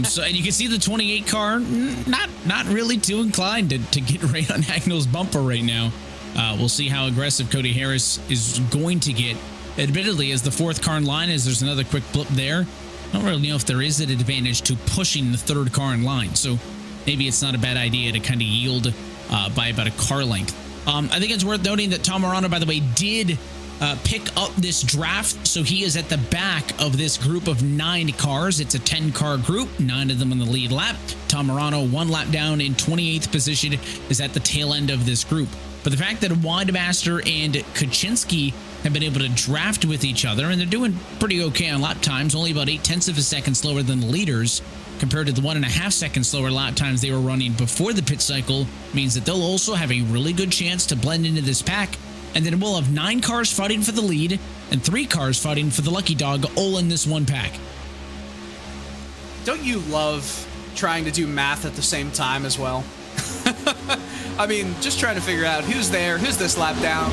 So, and you can see the 28 car not really too inclined to get right on Agnell's bumper right now. We'll see how aggressive Cody Harris is going to get. Admittedly, as the 4th car in line, as there's another quick blip there, I don't really know if there is an advantage to pushing the 3rd car in line. So maybe it's not a bad idea to kind of yield by about a car length. I think it's worth noting that Tom Morano, by the way, did pick up this draft, so he is at the back of this group of 9 cars. It's a 10-car group, 9 of them on the lead lap. Tom Morano, 1 lap down in 28th position, is at the tail end of this group. But the fact that Wademaster and Kaczynski have been able to draft with each other, and they're doing pretty okay on lap times, only about 0.8 of a second slower than the leaders, compared to the 1.5 seconds slower lap times they were running before the pit cycle, means that they'll also have a really good chance to blend into this pack. And then we'll have 9 cars fighting for the lead and 3 cars fighting for the lucky dog, all in this one pack. Don't you love trying to do math at the same time as well? Just trying to figure out who's there, who's this lap down,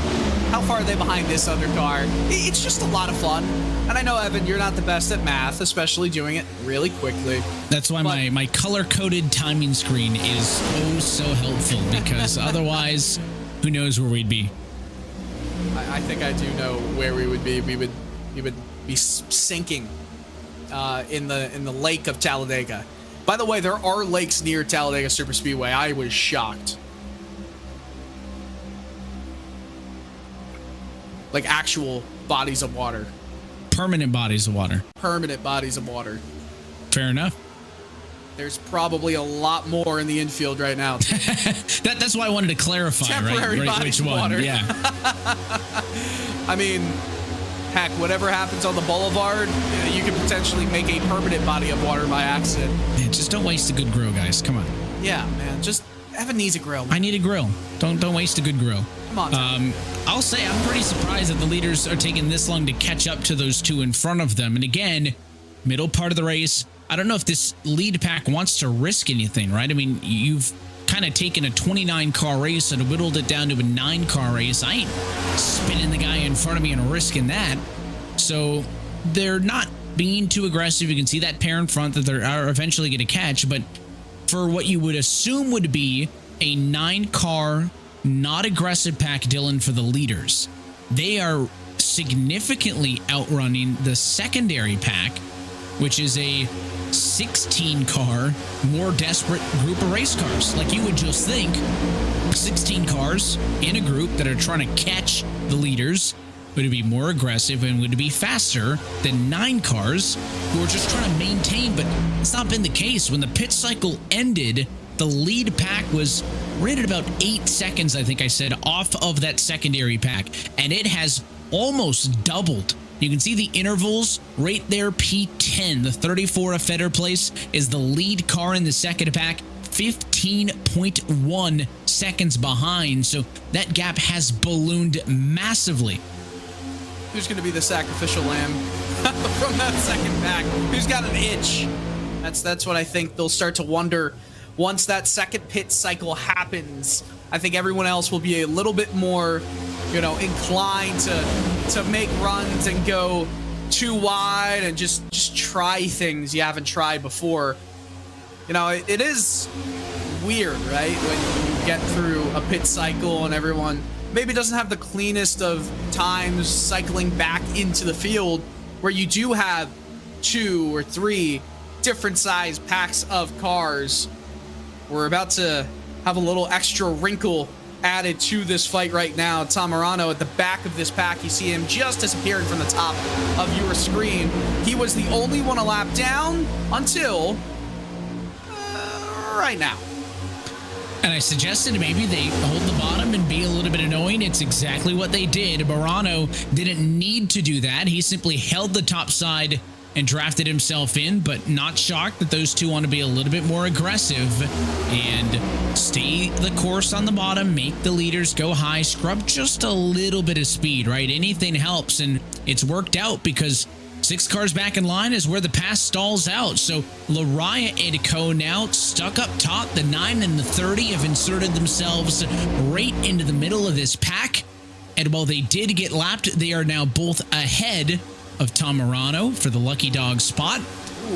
how far are they behind this other car. It's just a lot of fun. And I know, Evan, you're not the best at math, especially doing it really quickly. That's why my color-coded timing screen is oh so helpful, because otherwise, who knows where we'd be. I think I do know where we would be. We would be sinking in the lake of Talladega. By the way, there are lakes near Talladega Superspeedway. I was shocked. Like actual bodies of water. Permanent bodies of water. Permanent bodies of water. Fair enough. There's probably a lot more in the infield right now. That's why I wanted to clarify, temporary right? Which one? Water. Yeah. Heck, whatever happens on the boulevard, you could potentially make a permanent body of water by accident. Man, just don't waste a good grill, guys. Come on. Yeah, man. Just Evan needs a grill. I need a grill. Don't waste a good grill. Come on. I'll say I'm pretty surprised that the leaders are taking this long to catch up to those 2 in front of them. And again, middle part of the race, I don't know if this lead pack wants to risk anything, right? You've kind of taken a 29-car race and whittled it down to a 9-car race. I ain't spinning the guy in front of me and risking that. So they're not being too aggressive. You can see that pair in front that they're eventually going to catch. But for what you would assume would be a 9-car, not aggressive pack, Dylan, for the leaders, they are significantly outrunning the secondary pack, which is a 16-car, more desperate group of race cars. Like, you would just think 16 cars in a group that are trying to catch the leaders would be more aggressive and would be faster than 9 cars who are just trying to maintain. But it's not been the case. When the pit cycle ended, the lead pack was right at about 8 seconds, I think I said, off of that secondary pack, and it has almost doubled. You can see the intervals right there. P10, the 34 of Feder Place, is the lead car in the second pack, 15.1 seconds behind. So that gap has ballooned massively. Who's going to be the sacrificial lamb from that second pack? Who's got an itch? That's what I think they'll start to wonder once that second pit cycle happens. I think everyone else will be a little bit more, inclined to make runs and go too wide and just try things you haven't tried before. It is weird, right? When you get through a pit cycle and everyone maybe doesn't have the cleanest of times cycling back into the field, where you do have 2 or 3 different size packs of cars. We're about to have a little extra wrinkle added to this fight right now. Tom Morano at the back of this pack. You see him just disappearing from the top of your screen. He was the only one a lap down until right now. And I suggested maybe they hold the bottom and be a little bit annoying. It's exactly what they did. Morano didn't need to do that. He simply held the top side and drafted himself in, but not shocked that those two want to be a little bit more aggressive and stay the course on the bottom, make the leaders go high, scrub just a little bit of speed, right? Anything helps, and it's worked out because 6 cars back in line is where the pass stalls out. So Lariah and Co now stuck up top. The 9 and the 30 have inserted themselves right into the middle of this pack. And while they did get lapped, they are now both ahead of Tom Morano for the lucky dog spot.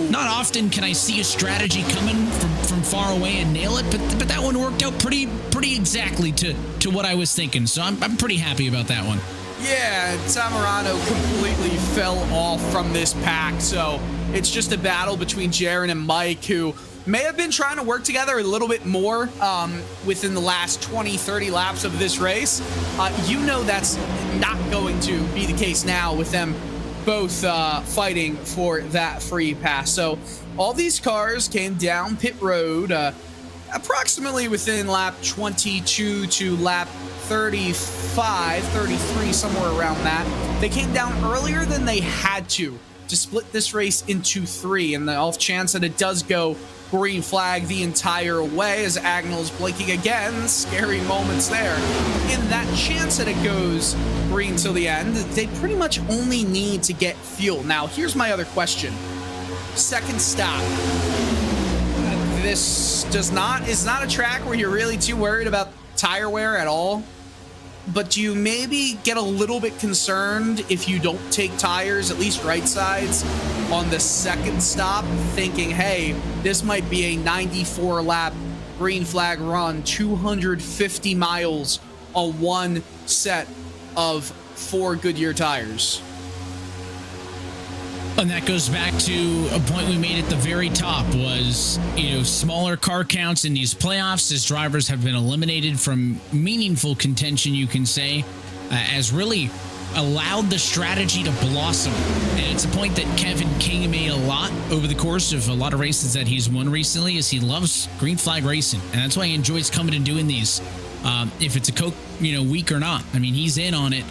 Not often can I see a strategy coming from far away and nail it, but that one worked out pretty exactly to what I was thinking. So I'm pretty happy about that one. Yeah, Tom Morano completely fell off from this pack, so it's just a battle between Jaron and Mike, who may have been trying to work together a little bit more within the last 20-30 laps of this race. You know that's not going to be the case now with them both fighting for that free pass. So all these cars came down pit road approximately within lap 22 to lap 35, 33, somewhere around that. They came down earlier than they had to split this race into 3, and the off chance that it does go green flag the entire way as Agnell's blinking again. Scary moments there. In that chance that it goes green till the end, they pretty much only need to get fuel. Now, here's my other question. Second stop. This is not a track where you're really too worried about tire wear at all. But do you maybe get a little bit concerned if you don't take tires, at least right sides, on the second stop, thinking, hey, this might be a 94 lap green flag run, 250 miles on one set of 4 Goodyear tires? And that goes back to a point we made at the very top was, smaller car counts in these playoffs as drivers have been eliminated from meaningful contention, you can say, has really allowed the strategy to blossom. And it's a point that Kevin King made a lot over the course of a lot of races that he's won recently, is he loves green flag racing. And that's why he enjoys coming and doing these, if it's a Coke, week or not. I mean, he's in on it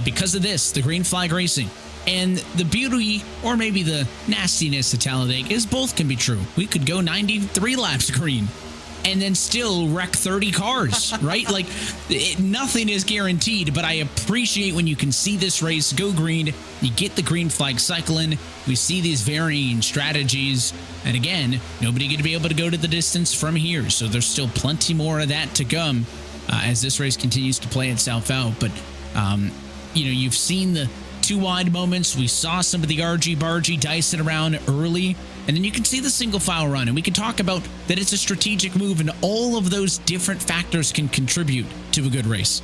because of this, the green flag racing. And the beauty, or maybe the nastiness of Talladega is both can be true. We could go 93 laps green and then still wreck 30 cars, right? Like, nothing is guaranteed, but I appreciate when you can see this race go green, you get the green flag cycling, we see these varying strategies, and again, nobody going to be able to go to the distance from here, so there's still plenty more of that to come as this race continues to play itself out. But, you've seen the 2 wide moments. We saw some of the argy-bargy dicing around early, and then you can see the single file run, and we can talk about that it's a strategic move, and all of those different factors can contribute to a good race.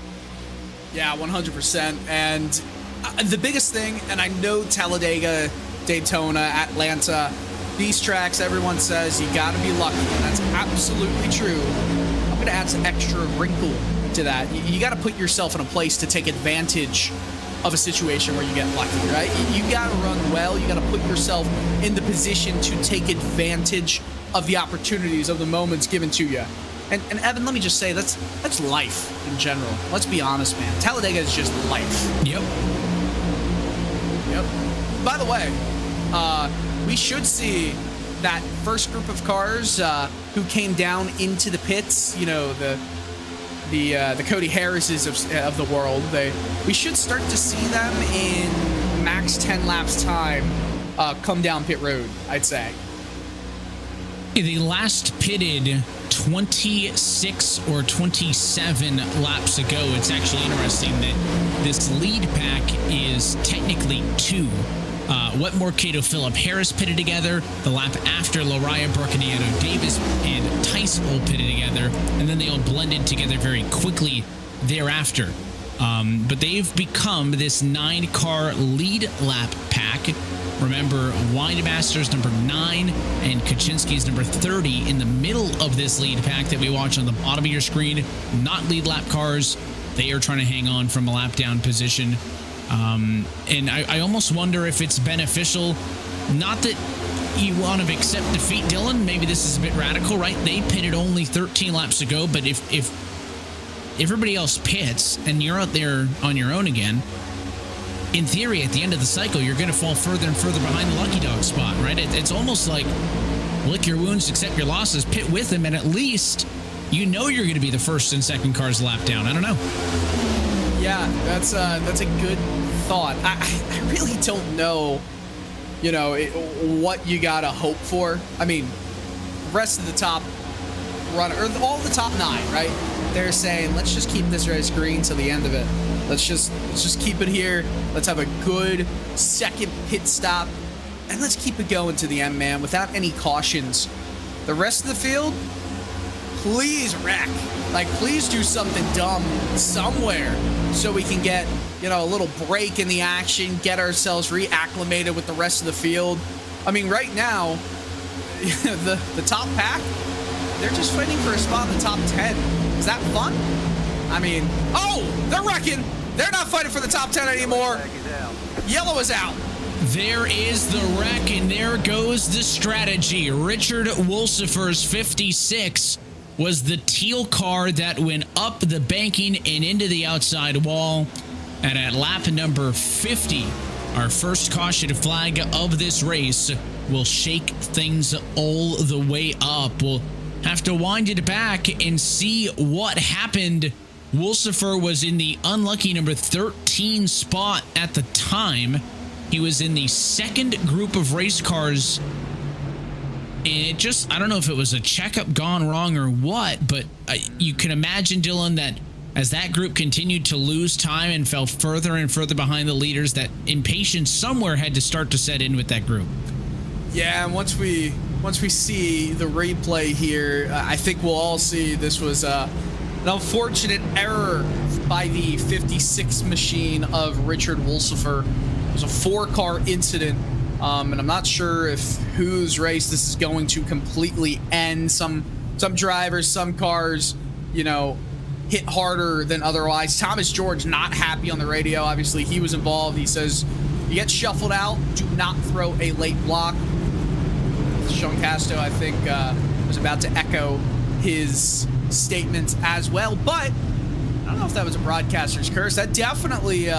Yeah, 100%. And the biggest thing, and I know Talladega, Daytona, Atlanta, these tracks, everyone says you got to be lucky, and that's absolutely true. I'm going to add some extra wrinkle to that. You got to put yourself in a place to take advantage of a situation where you get lucky, right? You got to run well. You got to put yourself in the position to take advantage of the opportunities, of the moments given to you. And Evan, let me just say, that's life in general. Let's be honest, man. Talladega is just life. Yep. By the way, we should see that first group of cars who came down into the pits, the Cody Harrises of the world. We should start to see them in max 10 laps time come down pit road, I'd say. The last pitted 26 or 27 laps ago. It's actually interesting that this lead pack is technically 2. Wetmore, Cato, Phillip Harris pitted together. The lap after, Lariah, Brocaniano, Davis, and Tice all pitted together. And then they all blended together very quickly thereafter. But they've become this 9-car lead lap pack. Remember, Windmaster's number 9 and Kaczynski's number 30 in the middle of this lead pack that we watch on the bottom of your screen. Not lead lap cars. They are trying to hang on from a lap down position. And I almost wonder if it's beneficial. Not that you want to accept defeat, Dylan. Maybe this is a bit radical, right? They pitted only 13 laps ago, but if everybody else pits and you're out there on your own again, in theory, at the end of the cycle, you're going to fall further and further behind the lucky dog spot, right? It's almost like lick your wounds, accept your losses, pit with them, and at least you know you're going to be the first and second cars lap down. I don't know. Yeah, that's a good thought. I really don't know, what you got to hope for. I mean, the rest of the top runner, or all the top 9, right? They're saying, let's just keep this race green till the end of it. Let's just keep it here. Let's have a good second pit stop, and let's keep it going to the end, man, without any cautions. The rest of the field, please wreck. Like, please do something dumb somewhere so we can get, a little break in the action, get ourselves reacclimated with the rest of the field. I mean, right now, the top pack, they're just fighting for a spot in the top 10. Is that fun? I mean, they're wrecking. They're not fighting for the top 10 anymore. Yellow is out. There is the wreck, and there goes the strategy. Richard Wolsifer's 56 was the teal car that went up the banking and into the outside wall. And at lap number 50, our first caution flag of this race will shake things all the way up. We'll have to wind it back and see what happened. Wolsifer was in the unlucky number 13 spot at the time. He was in the second group of race cars. And it just, I don't know if it was a checkup gone wrong or what, but you can imagine, Dylan, that as that group continued to lose time and fell further and further behind the leaders, that impatience somewhere had to start to set in with that group. Yeah, and once we see the replay here, I think we'll all see this was an unfortunate error by the 56 machine of Richard Wolsifer. It was a 4-car incident, and I'm not sure if whose race this is going to completely end. Some drivers, some cars, hit harder than otherwise. Thomas George not happy on the radio. Obviously, he was involved. He says, you get shuffled out, do not throw a late block. Sean Casto, I think, was about to echo his statements as well, but I don't know if that was a broadcaster's curse. That definitely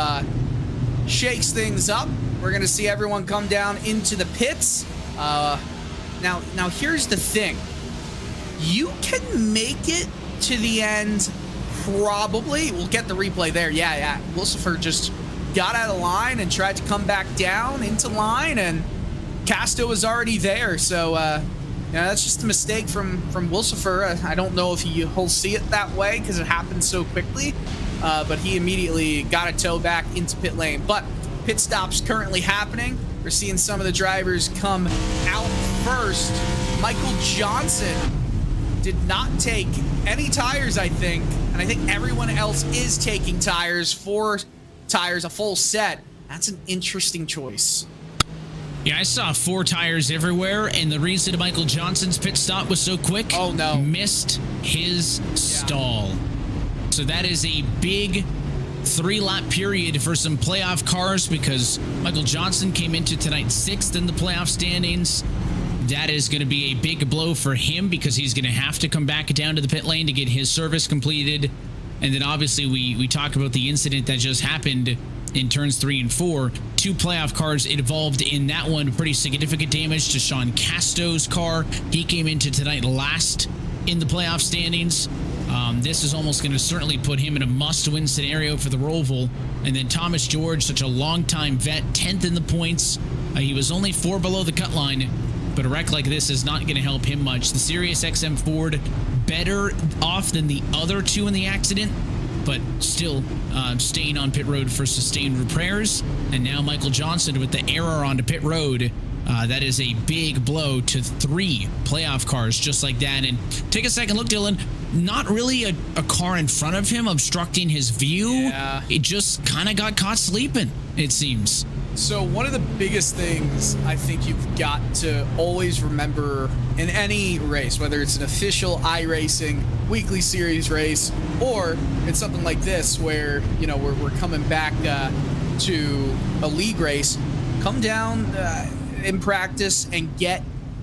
shakes things up. We're going to see everyone come down into the pits. Now here's the thing. You can make it to the end, probably. We'll get the replay there. Yeah. Wolsifer just got out of line and tried to come back down into line, and Casto was already there. So, that's just a mistake from Wolsifer. I don't know if he'll see it that way because it happened so quickly, but he immediately got a tow back into pit lane. But pit stop's currently happening. We're seeing some of the drivers come out first. Michael Johnson did not take any tires, I think, and I think everyone else is taking tires. 4 tires, a full set. That's an interesting choice. Yeah, I saw 4 tires everywhere, and the reason Michael Johnson's pit stop was so quick, missed his stall. So that is a big 3-lap period for some playoff cars because Michael Johnson came into tonight 6th in the playoff standings. That is going to be a big blow for him because he's going to have to come back down to the pit lane to get his service completed. And then obviously we talk about the incident that just happened in turns 3 and 4. 2 playoff cars involved in that one. Pretty significant damage to Sean Casto's car. He came into tonight last in the playoff standings. This is almost going to certainly put him in a must-win scenario for the Roval. And then Thomas George, such a long-time vet, 10th in the points. He was only 4 below the cut line, but a wreck like this is not going to help him much. The Sirius XM Ford better off than the other 2 in the accident, but still staying on pit road for sustained repairs. And now Michael Johnson with the error onto pit road That is a big blow to 3 playoff cars just like that. And take a second look, Dylan. Not really a car in front of him obstructing his view. Yeah. It just kind of got caught sleeping, it seems. So one of the biggest things I think you've got to always remember in any race, whether it's an official iRacing weekly series race, or it's something like this where, you know, we're coming back to a league race, come down in practice and get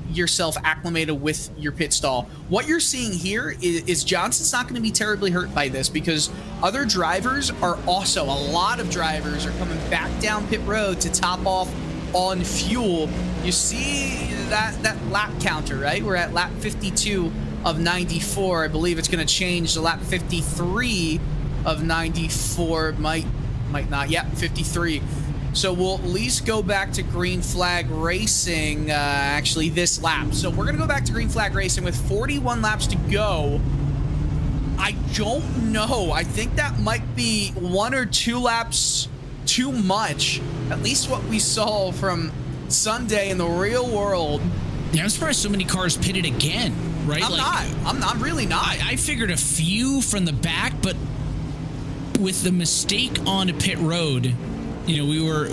yourself acclimated with your pit stall. What you're seeing here is Johnson's not going to be terribly hurt by this, because other drivers are also, a lot of drivers are coming back down pit road to top off on fuel. You see that lap counter, right? We're at lap 52 of 94. I believe it's going to change to lap 53 of 94. Might not. Yeah, 53. So we'll at least go back to green flag racing, actually this lap. So we're going to go back to green flag racing with 41 laps to go. I don't know. I think that might be 1 or 2 laps too much. At least what we saw from Sunday in the real world. Yeah, I'm surprised so many cars pitted again, right? I'm really not. I figured a few from the back, but with the mistake on a pit road, you know,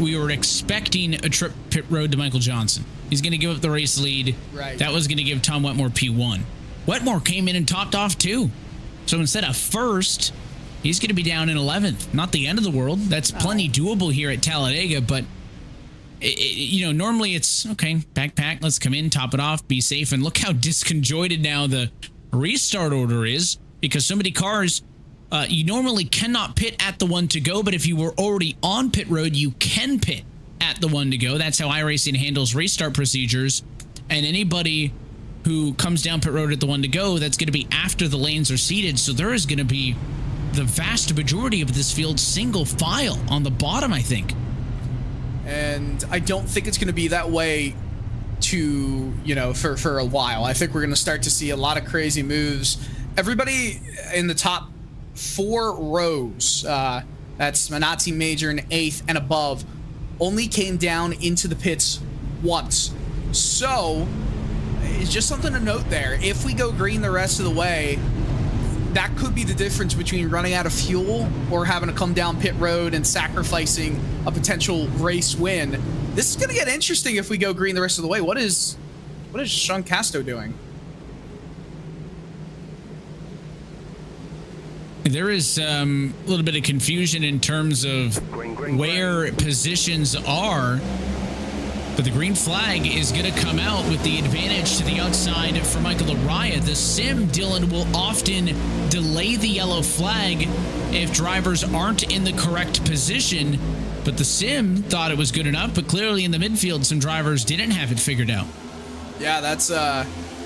we were expecting a trip pit road to Michael Johnson. He's going to give up the race lead. Right. That was going to give Tom Wetmore P1. Wetmore came in and topped off too. So instead of first, he's going to be down in 11th. Not the end of the world. That's plenty doable here at Talladega, but you know, normally it's okay, backpack, let's come in, top it off, be safe. And look how disconjointed now the restart order is, because so many cars, you normally cannot pit at the one to go, but if you were already on pit road, you can pit at the one to go. That's how iRacing handles restart procedures. And anybody who comes down pit road at the one to go, that's going to be after the lanes are seated. So there is going to be the vast majority of this field single file on the bottom, I think. And I don't think it's going to be that way to, you know, for a while. I think we're going to start to see a lot of crazy moves. Everybody in the top 4 rows, that's Manati Major in 8th and above, only came down into the pits once. So it's just something to note there. If we go green the rest of the way, that could be the difference between running out of fuel or having to come down pit road and sacrificing a potential race win. This is going to get interesting if we go green the rest of the way. What is Sean Casto doing? There is a little bit of confusion in terms of where positions are, but the green flag is going to come out with the advantage to the outside for Michael Araya. The sim, Dylan, will often delay the yellow flag if drivers aren't in the correct position, but the sim thought it was good enough, but clearly in the midfield, some drivers didn't have it figured out. Yeah, that's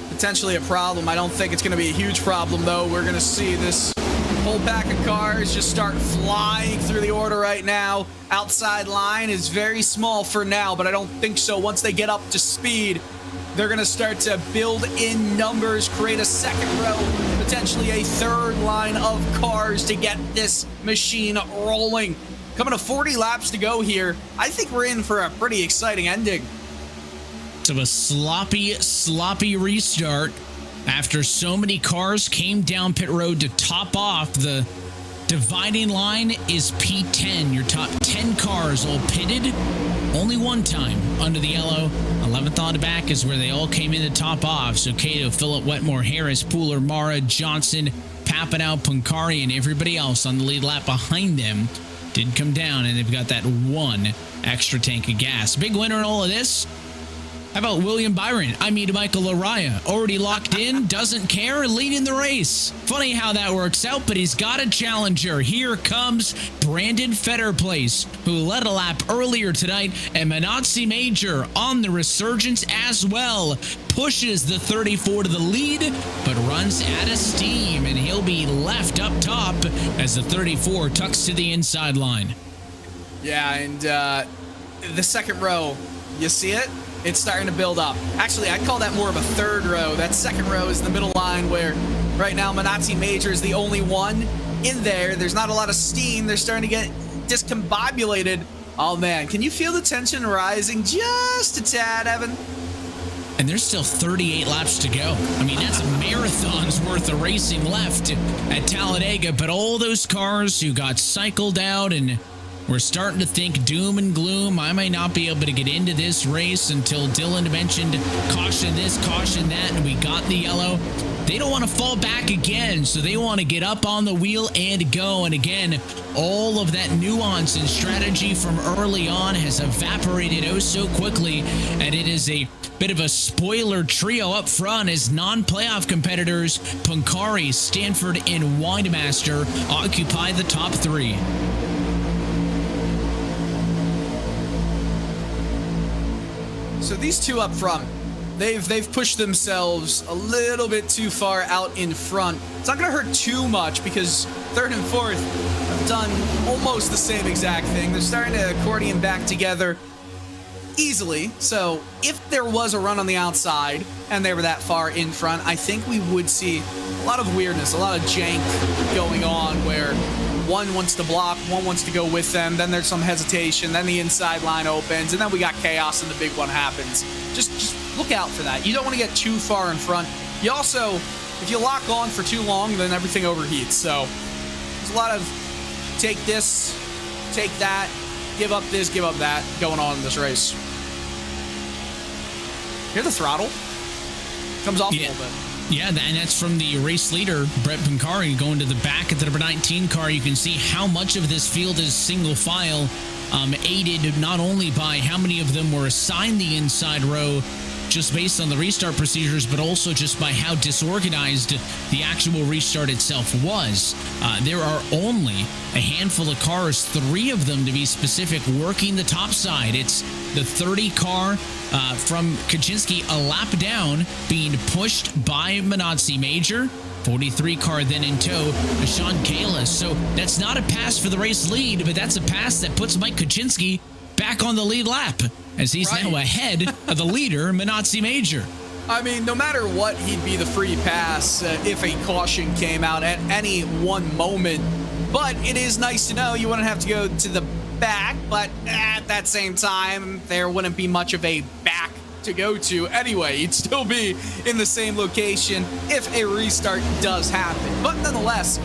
potentially a problem. I don't think it's going to be a huge problem, though. We're going to see this whole pack of cars just start flying through the order right now. Outside line is very small for now, but I don't think so. Once they get up to speed, they're going to start to build in numbers, create a second row, potentially a third line of cars to get this machine rolling. Coming to 40 laps to go here. I think we're in for a pretty exciting ending. So a sloppy restart after so many cars came down pit road to top off. The dividing line is P10. Your top 10 cars all pitted only one time under the yellow. 11th on the back is where they all came in to top off. So Cato, Phillip, Wetmore, Harris, Pooler, Mara, Johnson, Papanow, Punkari, and everybody else on the lead lap behind them did come down, and they've got that one extra tank of gas. Big winner in all of this. How about William Byron? I mean, Michael Araya, already locked in, doesn't care, leading the race. Funny how that works out, but he's got a challenger. Here comes Brandon Fetterplace, who led a lap earlier tonight, and Manatsi Major on the resurgence as well. Pushes the 34 to the lead, but runs out of steam, and he'll be left up top as the 34 tucks to the inside line. Yeah, and the second row, you see it? It's starting to build up. Actually, I'd call that more of a third row. That second row is the middle line where right now Manatsi Major is the only one in there. There's not a lot of steam. They're starting to get discombobulated Oh man, can you feel the tension rising just a tad, Evan? And there's still 38 laps to go. I mean, that's a marathon's worth of racing left at Talladega, but all those cars who got cycled out and we're starting to think doom and gloom. I may not be able to get into this race until Dylan mentioned caution this, caution that, and we got the yellow. They don't want to fall back again, so they want to get up on the wheel and go. And again, all of that nuance and strategy from early on has evaporated oh so quickly, and it is a bit of a spoiler trio up front as non-playoff competitors Pancari, Stanford, and Windmaster occupy the top three. So these two up front, they've pushed themselves a little bit too far out in front. It's not going to hurt too much because third and fourth have done almost the same exact thing. They're starting to accordion back together easily. So if there was a run on the outside and they were that far in front, I think we would see a lot of weirdness, a lot of jank going on where one wants to block, one wants to go with them, then there's some hesitation, then the inside line opens, and then we got chaos and the big one happens. Just look out for that. You don't want to get too far in front. You also, if you lock on for too long, then everything overheats. So there's a lot of take this, take that, give up this, give up that going on in this race. Hear the throttle? Comes off a little bit. Yeah, and that's from the race leader, Brett Pancari, going to the back of the number 19 car. You can see how much of this field is single file, aided not only by how many of them were assigned the inside row just based on the restart procedures, but also just by how disorganized the actual restart itself was. There are only a handful of cars, 3 of them to be specific, working the top side. It's the 30 car from Kaczynski, a lap down, being pushed by Minotzi Major. 43 car then in tow, Sean Kalis. So that's not a pass for the race lead, but that's a pass that puts Mike Kaczynski back on the lead lap, as he's now ahead of the leader, Minotzi Major. I mean, no matter what, he'd be the free pass if a caution came out at any one moment. But it is nice to know you wouldn't have to go to the back, but at that same time, there wouldn't be much of a back to go to anyway. You'd still be in the same location if a restart does happen. But nonetheless,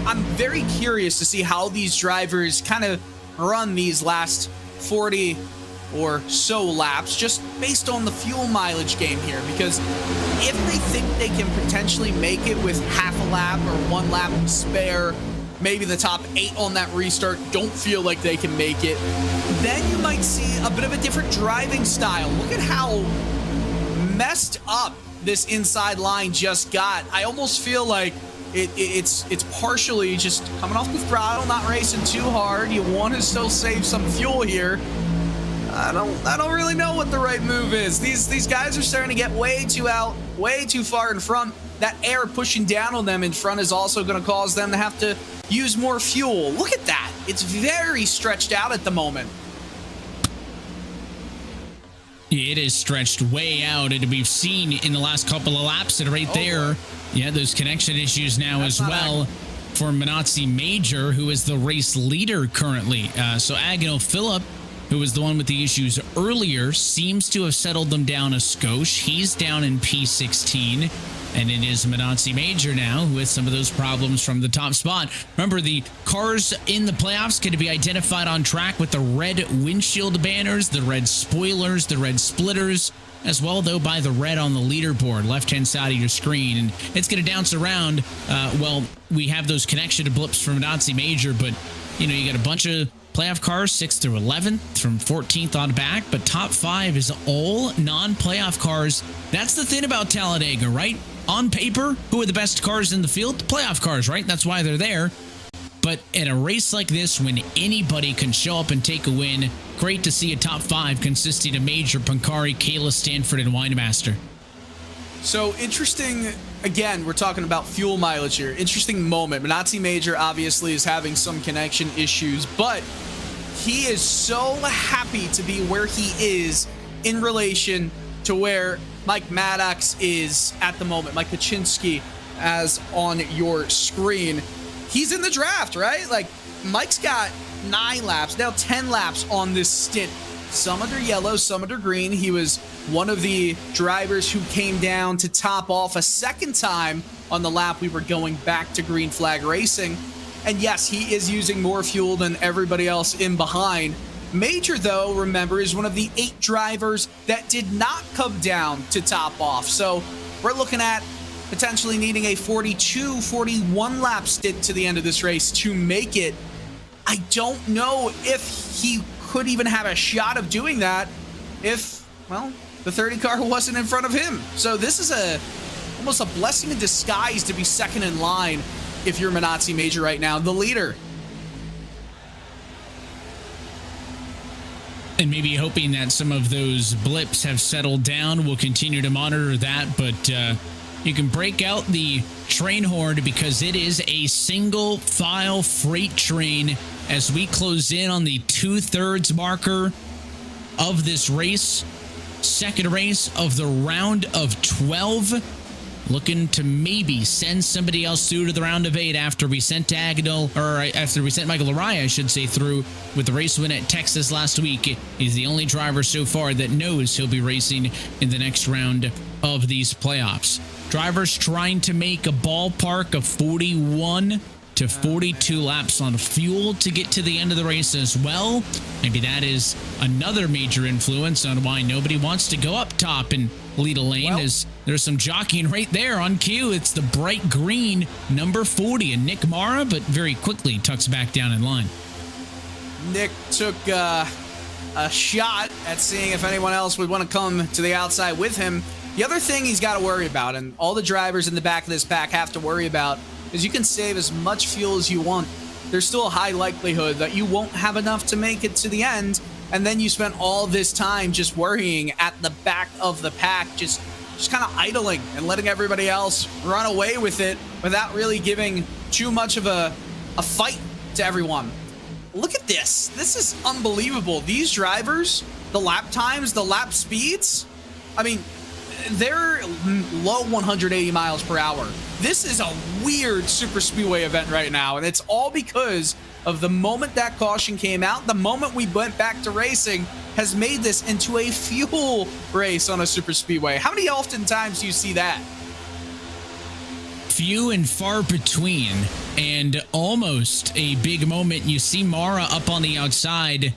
I'm very curious to see how these drivers kind of run these last 40 or so laps just based on the fuel mileage game here, because if they think they can potentially make it with half a lap or 1 lap spare, maybe the top 8 on that restart don't feel like they can make it, then you might see a bit of a different driving style. Look at how messed up this inside line just got. I almost feel like it's partially just coming off the throttle, not racing too hard. You want to still save some fuel here. I don't really know what the right move is. These guys are starting to get way too far in front. That air pushing down on them in front is also going to cause them to have to use more fuel. Look at that. It's very stretched out at the moment. It is stretched way out, and we've seen in the last couple of laps that right there. Yeah, those connection issues now as well for Minotzi Major, who is the race leader currently. So Agonal Phillip, who was the one with the issues earlier, seems to have settled them down a skosh. He's down in P16. And it is Minotzi Major now with some of those problems from the top spot. Remember, the cars in the playoffs get to be identified on track with the red windshield banners, the red spoilers, the red splitters, as well, though, by the red on the leaderboard, left-hand side of your screen. And it's going to dance around. Well, we have those connection blips from Minotzi Major, but, you know, you got a bunch of playoff cars, 6th through 11th, from 14th on back, but top 5 is all non-playoff cars. That's the thing about Talladega, right? On paper, who are the best cars in the field? The playoff cars, right? That's why they're there. But in a race like this, when anybody can show up and take a win, great to see a top 5 consisting of Major, Pancari, Kayla, Stanford, and Windmaster. So interesting, again, we're talking about fuel mileage here. Interesting moment. Minotzi Major obviously is having some connection issues, but he is so happy to be where he is in relation to where Mike Maddox is at the moment. Mike Kaczynski, as on your screen. He's in the draft, right? Like, Mike's got 9 laps, now 10 laps on this stint. Some under yellow, some under green. He was one of the drivers who came down to top off a second time on the lap we were going back to green flag racing. And yes, he is using more fuel than everybody else in behind. Major, though, remember, is one of the 8 drivers that did not come down to top off. So we're looking at potentially needing a 42, 41 lap stint to the end of this race to make it. I don't know if he could even have a shot of doing that if, well, the 30 car wasn't in front of him. So this is almost a blessing in disguise to be second in line if you're Minazzi Major right now, the leader. And maybe hoping that some of those blips have settled down. We'll continue to monitor that, but you can break out the train horn because it is a single file freight train as we close in on the 2/3 marker of this race. Second race of the round of 12. Looking to maybe send somebody else through to the round of 8 after we sent Michael Laraya, I should say, through with the race win at Texas last week. He's the only driver so far that knows he'll be racing in the next round of these playoffs. Drivers trying to make a ballpark of 41 to 42 laps on fuel to get to the end of the race as well. Maybe that is another major influence on why nobody wants to go up top and lead a lane, as there's some jockeying right there on cue. It's the bright green number 40 and Nick Mara, but very quickly tucks back down in line. Nick took a shot at seeing if anyone else would want to come to the outside with him. The other thing he's got to worry about, and all the drivers in the back of this pack have to worry about, is you can save as much fuel as you want. There's still a high likelihood that you won't have enough to make it to the end, and then you spent all this time just worrying at the back of the pack, just kind of idling and letting everybody else run away with it without really giving too much of a fight to everyone. Look at this. This is unbelievable. These drivers, the lap times, the lap speeds, I mean, they're low 180 miles per hour. This is a weird super speedway event right now, and it's all because of the moment that caution came out, the moment we went back to racing has made this into a fuel race on a super speedway. How many oftentimes do you see that? Few and far between, and almost a big moment. You see Mara up on the outside.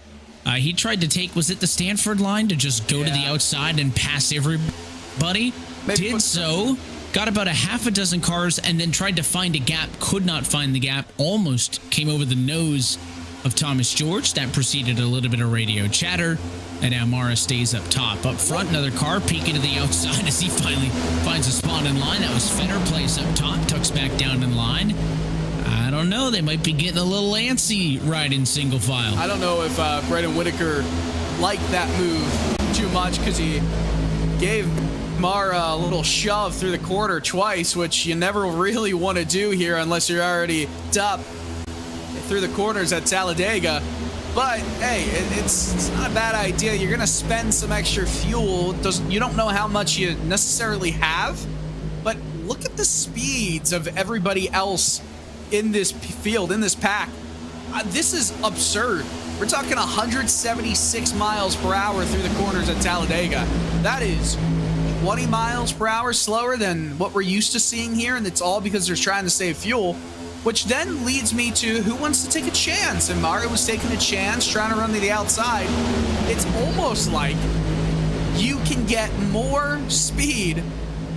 He tried to take, was it the Stanford line, to just go to the outside and pass everybody? Did so. Got about a half a dozen cars and then tried to find a gap. Could not find the gap. Almost came over the nose of Thomas George. That preceded a little bit of radio chatter. And now Mara stays up top. Up front, another car peeking to the outside as he finally finds a spot in line. That was Fenner Place up top. Tucks back down in line. I don't know. They might be getting a little antsy riding single file. I don't know if Brendan Whitaker liked that move too much because he gave Mara a little shove through the corner twice, which you never really want to do here unless you're already up through the corners at Talladega. But hey, it's not a bad idea. You're gonna spend some extra fuel. You don't know how much you necessarily have, but look at the speeds of everybody else in this field, in this pack. This is absurd. We're talking 176 miles per hour through the corners at Talladega. That is 20 miles per hour slower than what we're used to seeing here, and it's all because they're trying to save fuel, which then leads me to who wants to take a chance. And Mario was taking a chance, trying to run to the outside. It's almost like you can get more speed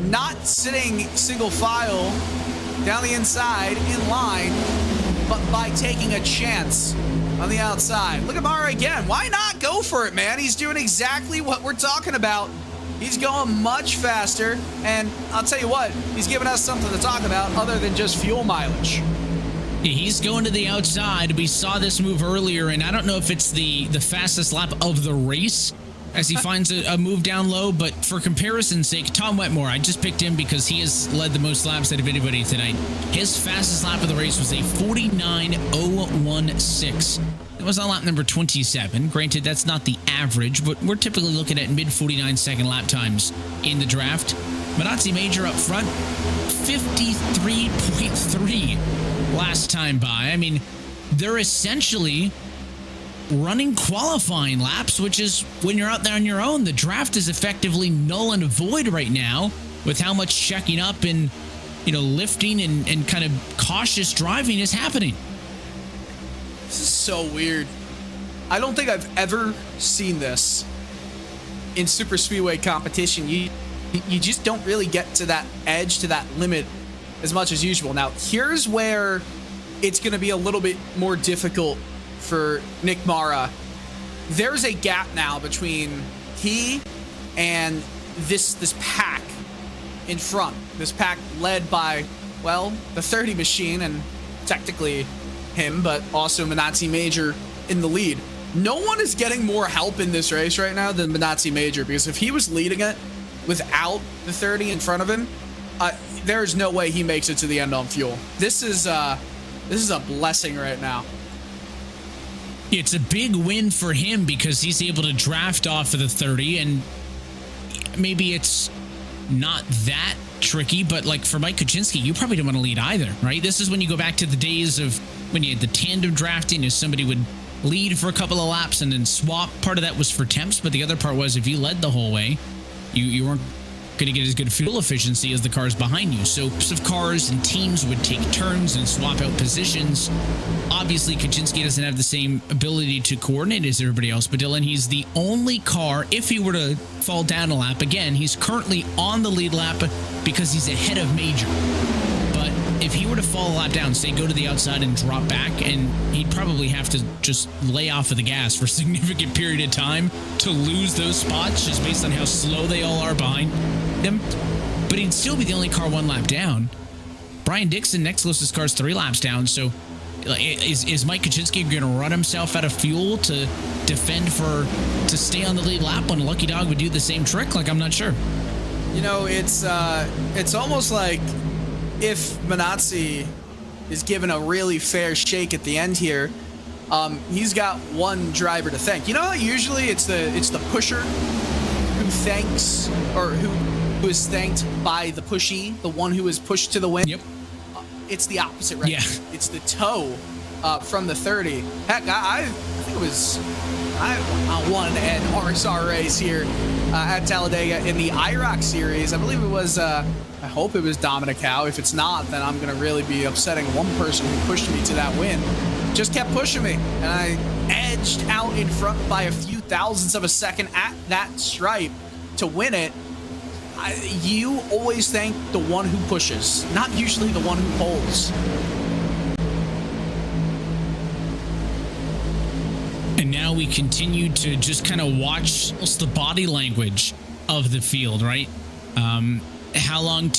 not sitting single file down the inside in line, but by taking a chance on the outside. Look at Mario again. Why not go for it, man? He's doing exactly what we're talking about. He's going much faster, and I'll tell you what, he's giving us something to talk about other than just fuel mileage. He's going to the outside. We saw this move earlier, and I don't know if it's the fastest lap of the race as he finds a move down low, but for comparison's sake, Tom Wetmore, I just picked him because he has led the most laps out of anybody tonight. His fastest lap of the race was a 49.016. It was on lap number 27. Granted, that's not the average, but we're typically looking at mid 49-second lap times in the draft. Minazzi Major up front, 53.3 last time by. I mean, they're essentially running qualifying laps, which is when you're out there on your own. The draft is effectively null and void right now with how much checking up and, lifting and kind of cautious driving is happening. This is so weird. I don't think I've ever seen this in super speedway competition. You just don't really get to that edge, to that limit as much as usual. Now, here's where it's going to be a little bit more difficult for Nick Mara. There's a gap now between he and this pack in front. This pack led by, well, the 30 machine and technically him, but also Minazzi Major in the lead. No one is getting more help in this race right now than Minazzi Major, because if he was leading it without the 30 in front of him, there is no way he makes it to the end on fuel. This is a blessing right now. It's a big win for him because he's able to draft off of the 30, and maybe it's not that tricky, but like for Mike Kuczynski, you probably don't want to lead either, right? This is when you go back to the days of when you had the tandem drafting, as somebody would lead for a couple of laps and then swap. Part of that was for temps, but the other part was if you led the whole way, you weren't going to get as good fuel efficiency as the cars behind you. So of cars and teams would take turns and swap out positions. Obviously, Kuczynski doesn't have the same ability to coordinate as everybody else, but Dylan, he's the only car, if he were to fall down a lap, again, he's currently on the lead lap because he's ahead of Major. But if he were to fall a lap down, say go to the outside and drop back, and he'd probably have to just lay off of the gas for a significant period of time to lose those spots just based on how slow they all are behind him. But he'd still be the only car one lap down. Brian Dixon, next closest car, is 3 laps down. So is Mike Kuczynski going to run himself out of fuel to defend to stay on the lead lap when Lucky Dog would do the same trick? Like, I'm not sure. It's almost like if Minazzi is given a really fair shake at the end here, he's got one driver to thank. Usually it's the pusher who thanks, or who is thanked by the pushy, the one who is pushed to the win. Yep. It's the opposite, right? Yeah. It's the toe from the 30. Heck, I think it was I won an RSR race here at Talladega in the IROC series. I believe it was, I hope it was Dominic Howe. If it's not, then I'm going to really be upsetting one person who pushed me to that win. Just kept pushing me, and I edged out in front by a few thousandths of a second at that stripe to win it. You always thank the one who pushes, not usually the one who pulls. And now we continue to just kind of watch the body language of the field, right? How long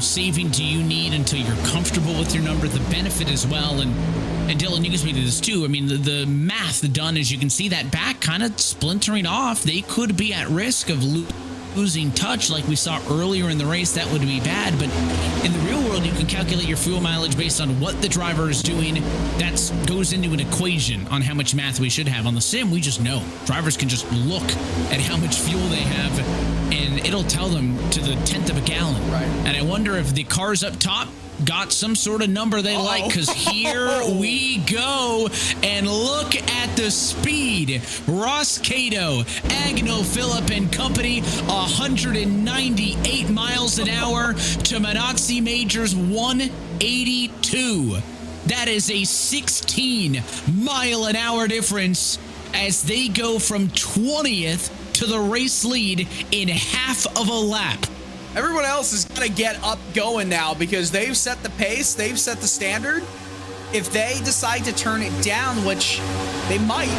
saving do you need until you're comfortable with your number? The benefit as well. And Dylan, you can speak to this too. I mean, the math done, as you can see that back kind of splintering off. They could be at risk of losing touch like we saw earlier in the race. That would be bad. But in the real world, you can calculate your fuel mileage based on what the driver is doing. That goes into an equation on how much math we should have. On the sim, we just know. Drivers can just look at how much fuel they have, and it'll tell them to the 10th of a gallon. Right. And I wonder if the cars up top got some sort of number they like, because here we go, and look at the speed. Ross Cato, Agno, Phillip, and company, 198 miles an hour to Minazzi Major's 182. That is a 16-mile-an-hour difference as they go from 20th to the race lead in half of a lap. Everyone else is going to get up going now because they've set the pace, they've set the standard. If they decide to turn it down, which they might,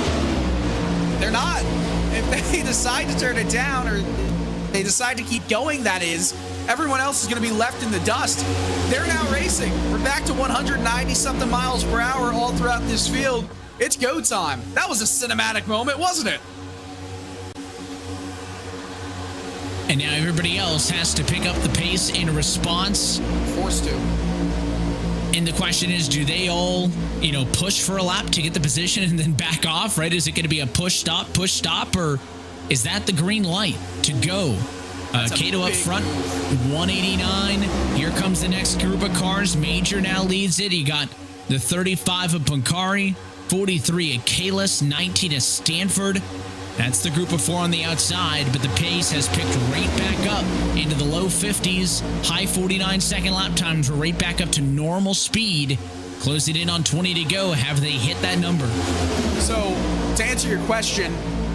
they're not. If they decide to turn it down, or they decide to keep going, that is, everyone else is going to be left in the dust. They're now racing. We're back to 190-something miles per hour all throughout this field. It's go time. That was a cinematic moment, wasn't it? And now everybody else has to pick up the pace in response. Forced to. And the question is, do they all, push for a lap to get the position and then back off, right? Is it going to be a push, stop, or is that the green light to go? Cato up front, 189. Here comes the next group of cars. Major now leads it. He got the 35 of Pancari, 43 at Kalis, 19 at Stanford. That's the group of 4 on the outside, but the pace has picked right back up into the low 50s. High 49 second lap times. We're right back up to normal speed. Closing in on 20 to go. Have they hit that number? So, to answer your question,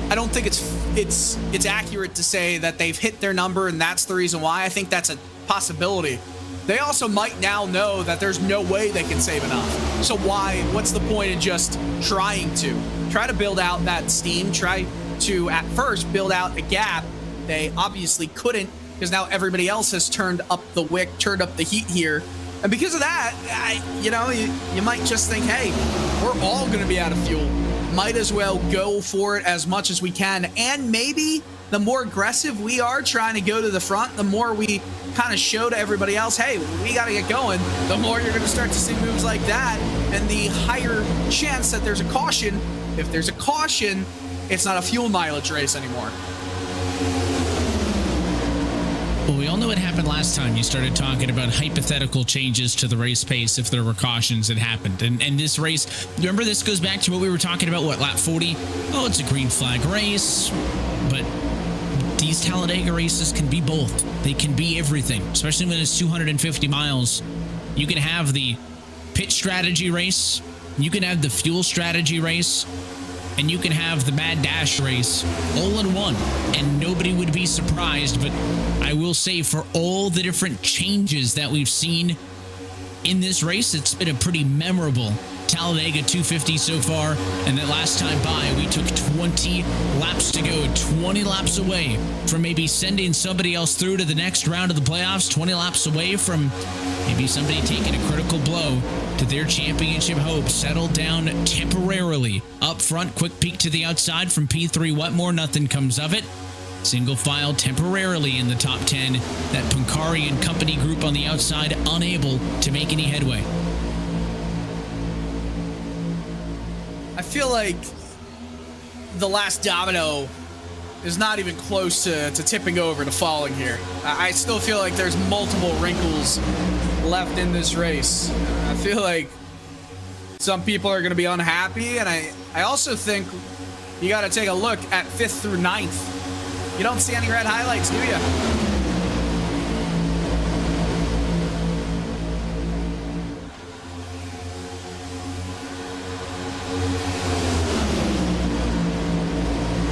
I don't think it's accurate to say that they've hit their number and that's the reason why. I think that's a possibility. They also might now know that there's no way they can save enough. So what's the point in just trying to build out that steam, try to at first build out a gap. They obviously couldn't because now everybody else has turned up the wick, turned up the heat here. And because of that, you might just think, hey, we're all going to be out of fuel. Might as well go for it as much as we can. And maybe the more aggressive we are trying to go to the front, the more we kind of show to everybody else, hey, we got to get going, the more you're going to start to see moves like that. And the higher chance that there's a caution. If there's a caution, it's not a fuel mileage race anymore. Well, we all know what happened last time you started talking about hypothetical changes to the race pace if there were cautions that happened. And this race, remember, this goes back to what we were talking about, lap 40? Oh, it's a green flag race. But these Talladega races can be both. They can be everything, especially when it's 250 miles. You can have the pit strategy race. You can have the fuel strategy race. And you can have the Mad Dash race all in one, and nobody would be surprised. But I will say, for all the different changes that we've seen in this race, it's been a pretty memorable Talladega 250 so far. And that last time by, we took 20 laps to go, 20 laps away from maybe sending somebody else through to the next round of the playoffs, 20 laps away from maybe somebody taking a critical blow to their championship hopes. Settled down temporarily up front. Quick peek to the outside from P3 Wetmore. Nothing comes of it. Single file temporarily in the top 10. That Pancari and company group on the outside unable to make any headway. I feel like the last domino is not even close to tipping over to falling here. I still feel like there's multiple wrinkles left in this race. I feel like some people are going to be unhappy, and I also think you got to take a look at 5th through 9th. You don't see any red highlights, do you?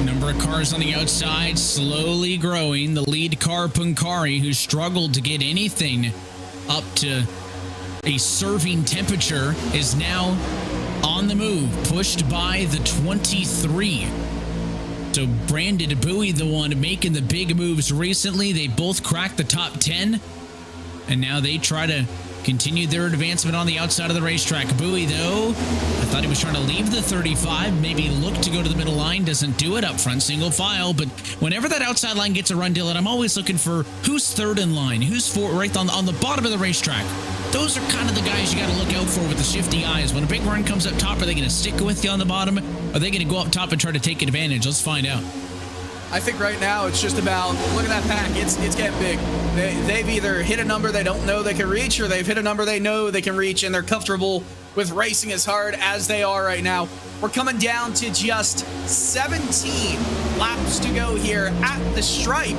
Number of cars on the outside slowly growing. The lead car, Pancari, who struggled to get anything up to a serving temperature, is now on the move, pushed by the 23. So Brandon Bowie, the one making the big moves recently. They both cracked the top 10, and now they try to continue their advancement on the outside of the racetrack. Bowie, though, I thought he was trying to leave the 35, maybe look to go to the middle line, doesn't do it up front, single file. But whenever that outside line gets a run, Dylan, I'm always looking for who's third in line, who's fourth, right on the bottom of the racetrack. Those are kind of the guys you got to look out for with the shifty eyes. When a big run comes up top, are they going to stick with you on the bottom? Are they going to go up top and try to take advantage? Let's find out. I think right now it's just about, look at that pack, it's getting big. They've either hit a number they don't know they can reach, or they've hit a number they know they can reach, and they're comfortable with racing as hard as they are right now. We're coming down to just 17 laps to go here at the stripe.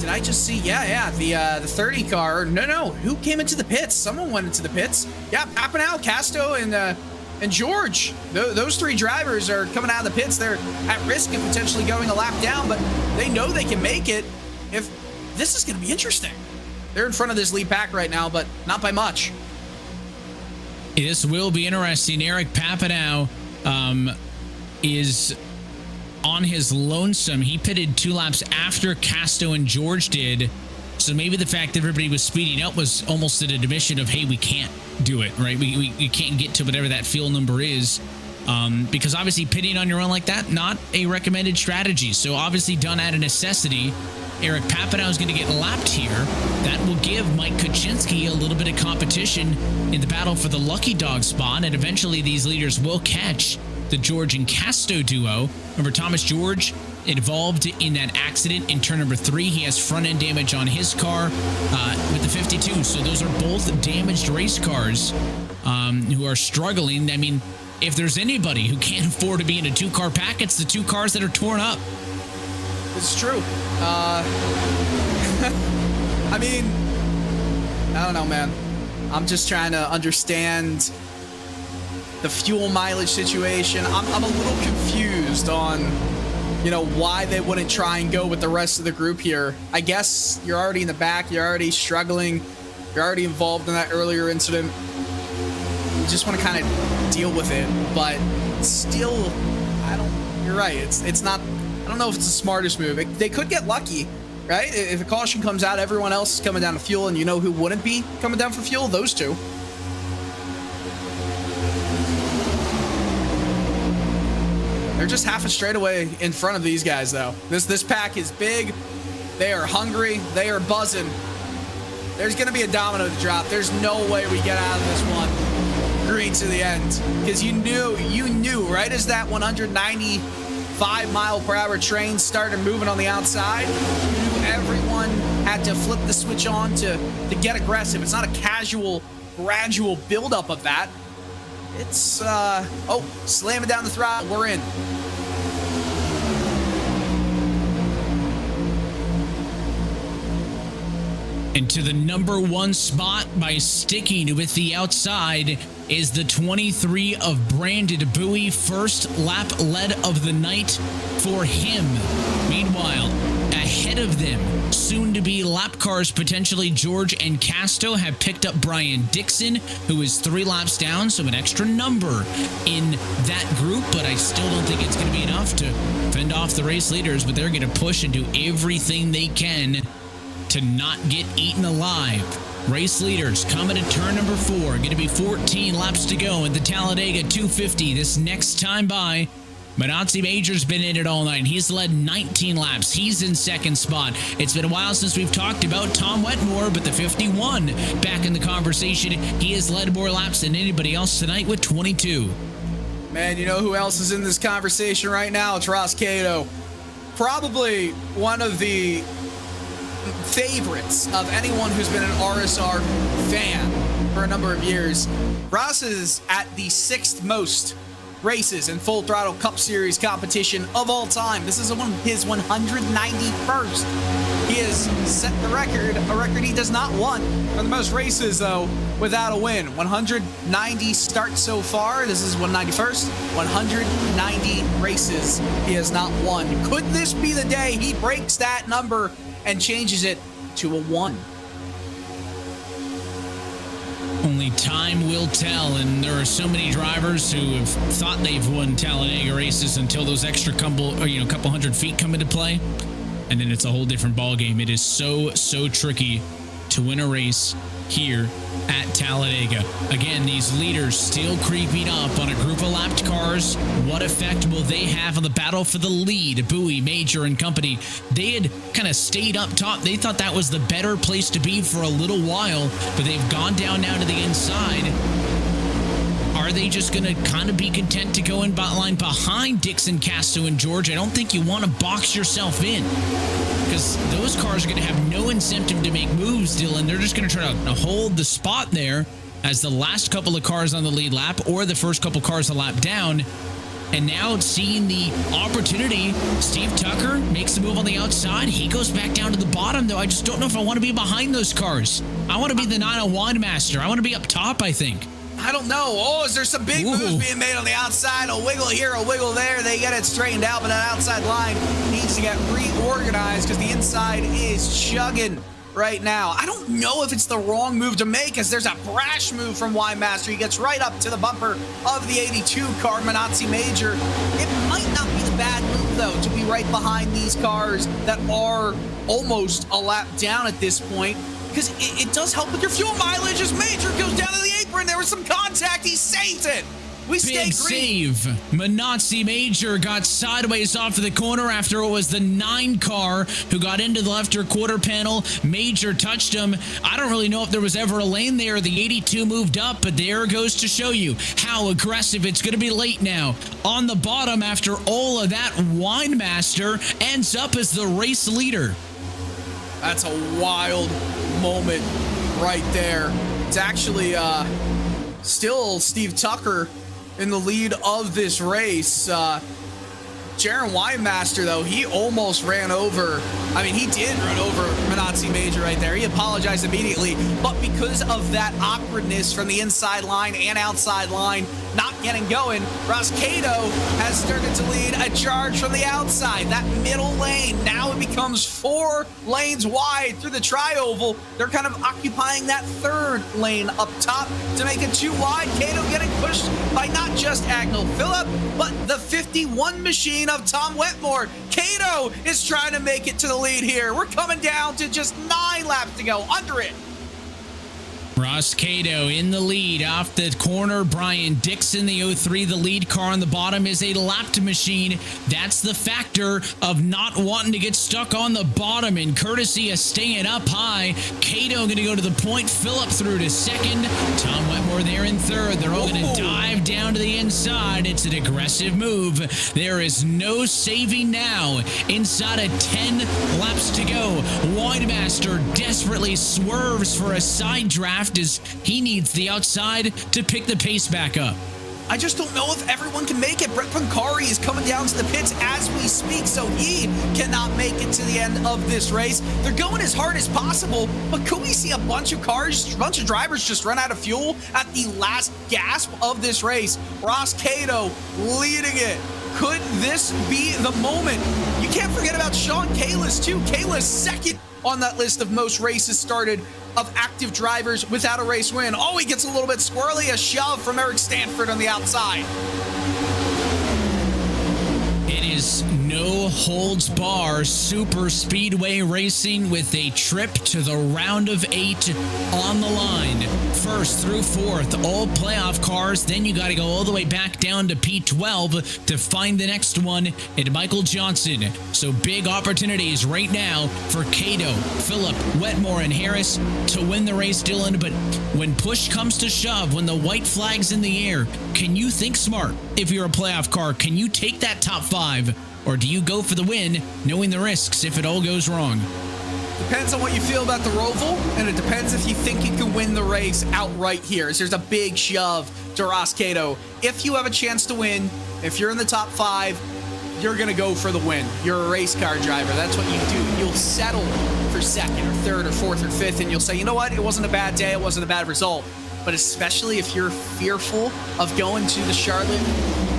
Did I just see, the 30 car, no, who came into the pits? Someone went into the pits. Yeah, Papinal, Casto, and George. Those 3 drivers are coming out of the pits. They're at risk of potentially going a lap down, but they know they can make it. If this is going to be interesting. They're in front of this lead pack right now, but not by much. This will be interesting. Eric Papinal is on his lonesome. He pitted 2 laps after Casto and George did. So maybe the fact that everybody was speeding up was almost an admission of, hey, we can't do it, right? We can't get to whatever that fuel number is. Because obviously pitting on your own like that, not a recommended strategy. So obviously done out of necessity. Eric Papinal is going to get lapped here. That will give Mike Kuczynski a little bit of competition in the battle for the lucky dog spot. And eventually these leaders will catch the George and Casto duo. Remember, Thomas George involved in that accident in turn number 3. He has front end damage on his car with the 52. So those are both damaged race cars who are struggling. I mean, if there's anybody who can't afford to be in a two-car pack, it's the two cars that are torn up. It's true. I mean, I don't know, man. I'm just trying to understand the fuel mileage situation. I'm a little confused on, you know, why they wouldn't try and go with the rest of the group here. I guess you're already in the back. You're already struggling. You're already involved in that earlier incident. You just want to kind of deal with it. But still, you're right. It's not, I don't know if it's the smartest move. They could get lucky, right? If a caution comes out, everyone else is coming down to fuel, and you know who wouldn't be coming down for fuel? Those two. They're just half a straightaway in front of these guys, though. This pack is big. They are hungry. They are buzzing. There's going to be a domino to drop. There's no way we get out of this one green to the end, because you knew right as that 195 mile per hour train started moving on the outside, you knew everyone had to flip the switch on to get aggressive. It's not a casual, gradual buildup of that. It's, oh, slamming down the throttle. We're in. And to the number one spot by sticking with the outside is the 23 of Brandon Bowie. First lap lead of the night for him. Meanwhile, ahead of them, soon to be lap cars, potentially George and Casto, have picked up Brian Dixon, who is 3 laps down, so an extra number in that group, but I still don't think it's going to be enough to fend off the race leaders, but they're going to push and do everything they can to not get eaten alive. Race leaders coming to turn number 4. Going to be 14 laps to go at the Talladega 250 this next time by. Manazzi Major's been in it all night. He's led 19 laps. He's in second spot. It's been a while since we've talked about Tom Wetmore, but the 51 back in the conversation. He has led more laps than anybody else tonight with 22. Man, you know who else is in this conversation right now? It's Ross Cato. Probably one of the favorites of anyone who's been an RSR fan for a number of years. Ross is at the 6th most races in Full Throttle Cup Series competition of all time. This is his 191st. He has set the record, a record he does not want for the most races, though, without a win. 190 starts so far. This is 191st. 190 races he has not won. Could this be the day he breaks that number and changes it to a 1? Only time will tell, and there are so many drivers who have thought they've won Talladega races until those extra couple hundred feet come into play, and then it's a whole different ball game. It is so tricky to win a race here at Talladega. Again, these leaders still creeping up on a group of lapped cars. What effect will they have on the battle for the lead? Bowie, Major, and company, they had kind of stayed up top. They thought that was the better place to be for a little while, but they've gone down now to the inside. Are they just going to kind of be content to go in line behind Dixon, Casto, and George? I don't think you want to box yourself in, because those cars are going to have no incentive to make moves, Dylan. They're just going to try to hold the spot there as the last couple of cars on the lead lap or the first couple cars a lap down. And now seeing the opportunity, Steve Tucker makes the move on the outside. He goes back down to the bottom, though. I just don't know if I want to be behind those cars. I want to be the 901 master. I want to be up top, I think. I don't know. Oh, is there some big moves being made on the outside? A wiggle here, a wiggle there. They get it straightened out, but that outside line needs to get reorganized because the inside is chugging right now. I don't know if it's the wrong move to make, as there's a brash move from Y-Master. He gets right up to the bumper of the 82 car, Manazzi Major. It might not be the bad move, though, to be right behind these cars that are almost a lap down at this point, because it does help with your fuel mileage as Major goes down to the apron. There was some contact. He saves it. We stay Big green. save. Manazzi Major got sideways off of the corner after it was the 9 car who got into the left rear quarter panel. Major touched him. I don't really know if there was ever a lane there. The 82 moved up, but there goes to show you how aggressive it's going to be late now. On the bottom, after all of that, Winemaster ends up as the race leader. That's a wild moment right there. It's actually still Steve Tucker in the lead of this race. Jaron Weinmaster, though, he almost ran over. I mean, he did run over Minazzi Major right there. He apologized immediately, but because of that awkwardness from the inside line and outside line not getting going, Ross Cato has started to lead a charge from the outside. That middle lane, now it becomes 4 lanes wide through the tri-oval. They're kind of occupying that 3rd lane up top to make it 2 wide. Cato getting pushed by not just Agnell Phillip, but the 51 machine of Tom Wetmore. Cato is trying to make it to the lead here. We're coming down to just 9 laps to go, under it. Ross Cato in the lead off the corner. Brian Dixon, the 03, the lead car on the bottom, is a lapped machine. That's the factor of not wanting to get stuck on the bottom, and courtesy of staying up high. Cato going to go to the point. Phillip through to 2nd. Tom Wetmore there in 3rd. They're all going to dive down to the inside. It's an aggressive move. There is no saving now. Inside of 10 laps to go. Weinmaster desperately swerves for a side draft as he needs the outside to pick the pace back up. I just don't know if everyone can make it. Brett Pancari is coming down to the pits as we speak, so he cannot make it to the end of this race. They're going as hard as possible, but could we see a bunch of drivers just run out of fuel at the last gasp of this race? Ross Cato leading it. Could this be the moment? You can't forget about Sean Kalis, too. Kalis 2nd on that list of most races started of active drivers without a race win. Oh, he gets a little bit squirrely. A shove from Eric Stanford on the outside. It is no holds bar super speedway racing with a trip to the round of 8 on the line. 1st through 4th, all playoff cars. Then you got to go all the way back down to P12 to find the next one at Michael Johnson. So big opportunities right now for Cato, Phillip, Wetmore, and Harris to win the race, Dylan. But when push comes to shove, when the white flag's in the air, can you think smart? If you're a playoff car, can you take that top 5? Or do you go for the win, knowing the risks if it all goes wrong? Depends on what you feel about the Roval, and it depends if you think you can win the race outright here. There's a big shove to Ross Cato. If you have a chance to win, if you're in the top 5, you're going to go for the win. You're a race car driver. That's what you do. You'll settle for 2nd or 3rd or 4th or 5th, and you'll say, you know what? It wasn't a bad day. It wasn't a bad result. But especially if you're fearful of going to the Charlotte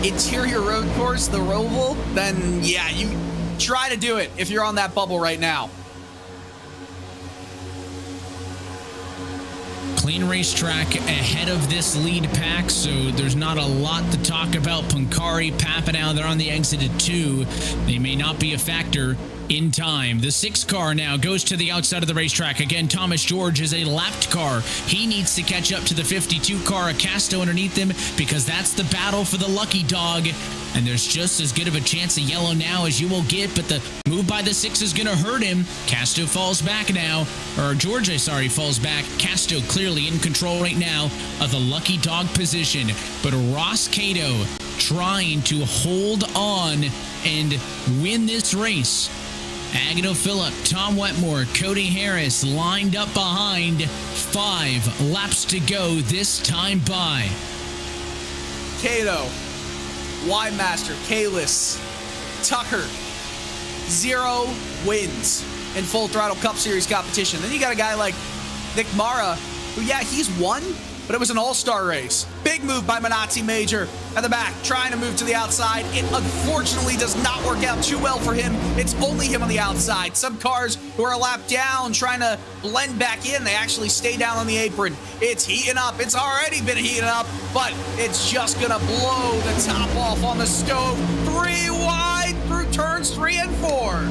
interior road course, the Roval, then yeah, you try to do it if you're on that bubble right now. Clean racetrack ahead of this lead pack, so there's not a lot to talk about. Pancari, Papanow, they're on the exit at 2. They may not be a factor in time. The 6 car now goes to the outside of the racetrack. Again, Thomas George is a lapped car. He needs to catch up to the 52 car, a Casto underneath him, because that's the battle for the lucky dog. And there's just as good of a chance of yellow now as you will get, but the move by the 6 is going to hurt him. Casto falls back now, or George, falls back. Casto clearly in control right now of the lucky dog position, but Ross Cato trying to hold on and win this race. Agnell Phillip, Tom Wetmore, Cody Harris lined up behind. 5 laps to go this time by. Cato, Weinmaster, Kalis, Tucker, 0 wins in Full Throttle Cup Series competition. Then you got a guy like Nick Mara, who, yeah, he's won, but it was an all-star race. Big move by Minazzi Major at the back, trying to move to the outside. It unfortunately does not work out too well for him. It's only him on the outside. Some cars who are a lap down trying to blend back in, they actually stay down on the apron. It's heating up. It's already been heating up, but it's just going to blow the top off on the stove. 3 wide through turns 3 and 4.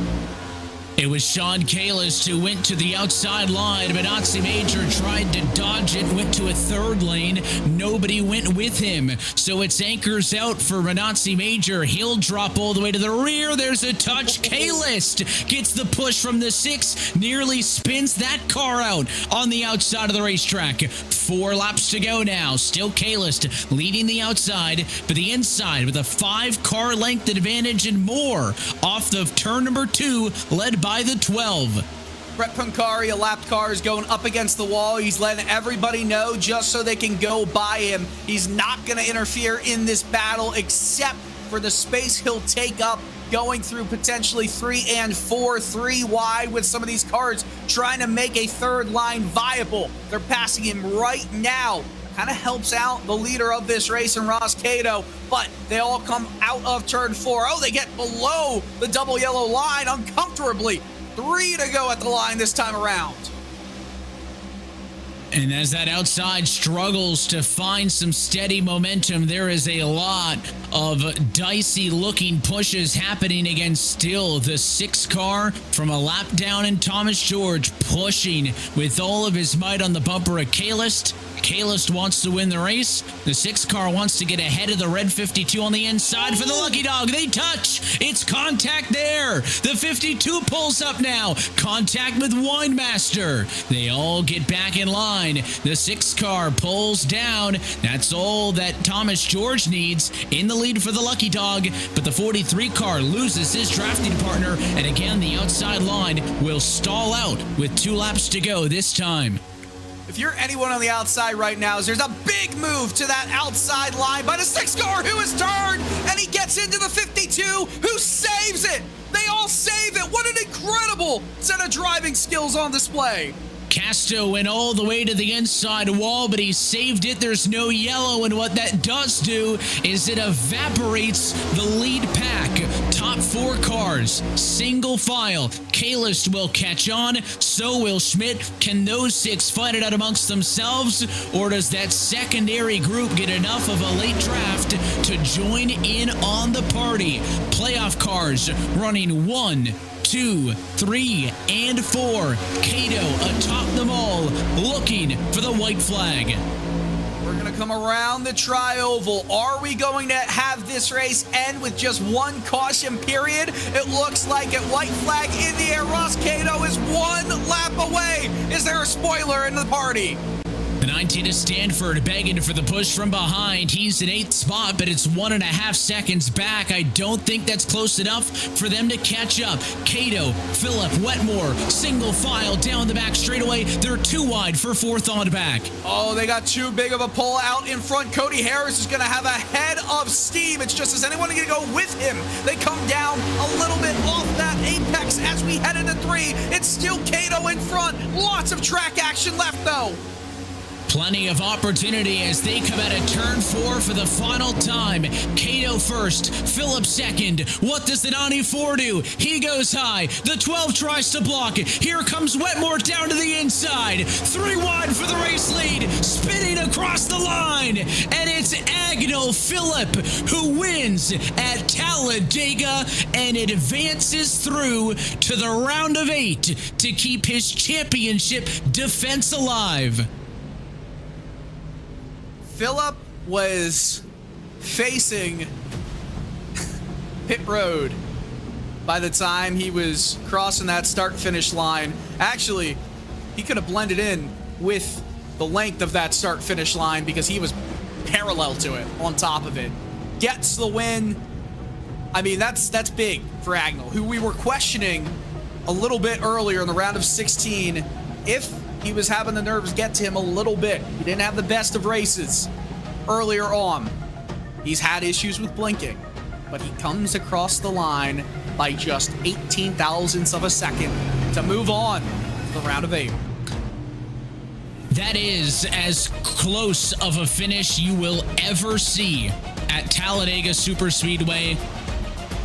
It was Sean Kalis who went to the outside line. Minazzi Major tried to dodge it, went to a 3rd lane. Nobody went with him. So it's anchors out for Minazzi Major. He'll drop all the way to the rear. There's a touch. Kalis gets the push from the 6, nearly spins that car out on the outside of the racetrack. 4 laps to go now. Still Kalis leading the outside, but the inside with a 5-car length advantage and more off the turn number 2, led by the 12. Brett Pancari, a lapped car, is going up against the wall. He's letting everybody know just so they can go by him. He's not going to interfere in this battle except for the space he'll take up going through potentially 3 and 4, 3 wide with some of these cars trying to make a third line viable. They're passing him right now. Kind of helps out the leader of this race in Ross Cato, but they all come out of turn 4. Oh, they get below the double yellow line uncomfortably. 3 to go at the line this time around. And as that outside struggles to find some steady momentum, there is a lot of dicey looking pushes happening against still the 6 car from a lap down, and Thomas George pushing with all of his might on the bumper of Kalist. Kalist wants to win the race. The 6 car wants to get ahead of the red 52 on the inside for the Lucky Dog. They touch. It's contact there. The 52 pulls up now. Contact with Winemaster. They all get back in line. The 6 car pulls down. That's all that Thomas George needs in the lead for the Lucky Dog. But the 43 car loses his drafting partner. And again, the outside line will stall out with 2 laps to go this time. If you're anyone on the outside right now, there's a big move to that outside line by the 6 car who has turned, and he gets into the 52 who saves it. They all save it. What an incredible set of driving skills on display. Casto went all the way to the inside wall, but he saved it. There's no yellow, and what that does do is it evaporates the lead pack. Top 4 cars, single file. Kalist will catch on, so will Schmidt. Can those 6 fight it out amongst themselves, or does that secondary group get enough of a late draft to join in on the party? Playoff cars running 1, 2, 3, and 4. Cato atop them all, looking for the white flag. We're going to come around the tri-oval. Are we going to have this race end with just 1 caution period? It looks like it. White flag in the air. Ross Cato is 1 lap away. Is there a spoiler in the party? The 19 is Stanford begging for the push from behind. He's in 8th spot, but it's 1.5 seconds back. I don't think that's close enough for them to catch up. Cato, Phillip, Wetmore, single file down the back straightaway. They're 2 wide for 4th on back. Oh, they got too big of a pull out in front. Cody Harris is going to have a head of steam. It's just, is anyone going to go with him? They come down a little bit off that apex as we head into 3. It's still Cato in front. Lots of track action left, though. Plenty of opportunity as they come out of turn 4 for the final time. Cato first, Phillip second. What does the 94 do? He goes high. The 12 tries to block it. Here comes Wetmore down to the inside. 3 wide for the race lead. Spinning across the line. And it's Agnell Phillip who wins at Talladega and advances through to the round of 8 to keep his championship defense alive. Phillip was facing pit road by the time he was crossing that start-finish line. Actually, he could have blended in with the length of that start-finish line because he was parallel to it, on top of it. Gets the win. I mean, that's big for Agnell, who we were questioning a little bit earlier in the round of 16 if he was having the nerves get to him a little bit. He didn't have the best of races earlier on. He's had issues with blinking, but he comes across the line by just 18 thousandths of a second to move on to the round of 8. That is as close of a finish you will ever see at Talladega Superspeedway.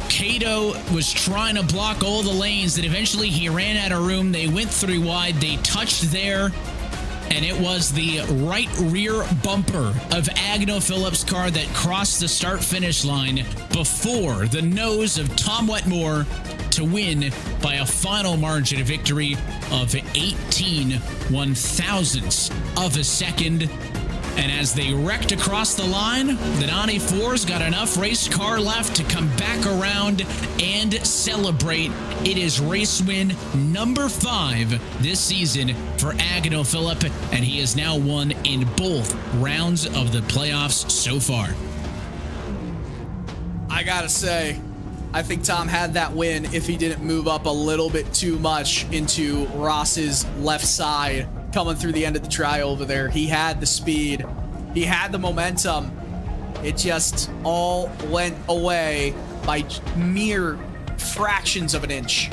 Cato was trying to block all the lanes, and eventually he ran out of room. They went 3 wide. They touched there, and it was the right rear bumper of Agnell Phillip's car that crossed the start-finish line before the nose of Tom Wetmore to win by a final margin of victory of 18 1/1000ths of a second. And as they wrecked across the line, the 94's got enough race car left to come back around and celebrate. It is race win number 5 this season for Agnell Phillip, and he has now won in both rounds of the playoffs so far. I gotta say, I think Tom had that win if he didn't move up a little bit too much into Ross's left side coming through the end of the try over there. He had the speed. He had the momentum. It just all went away by mere fractions of an inch.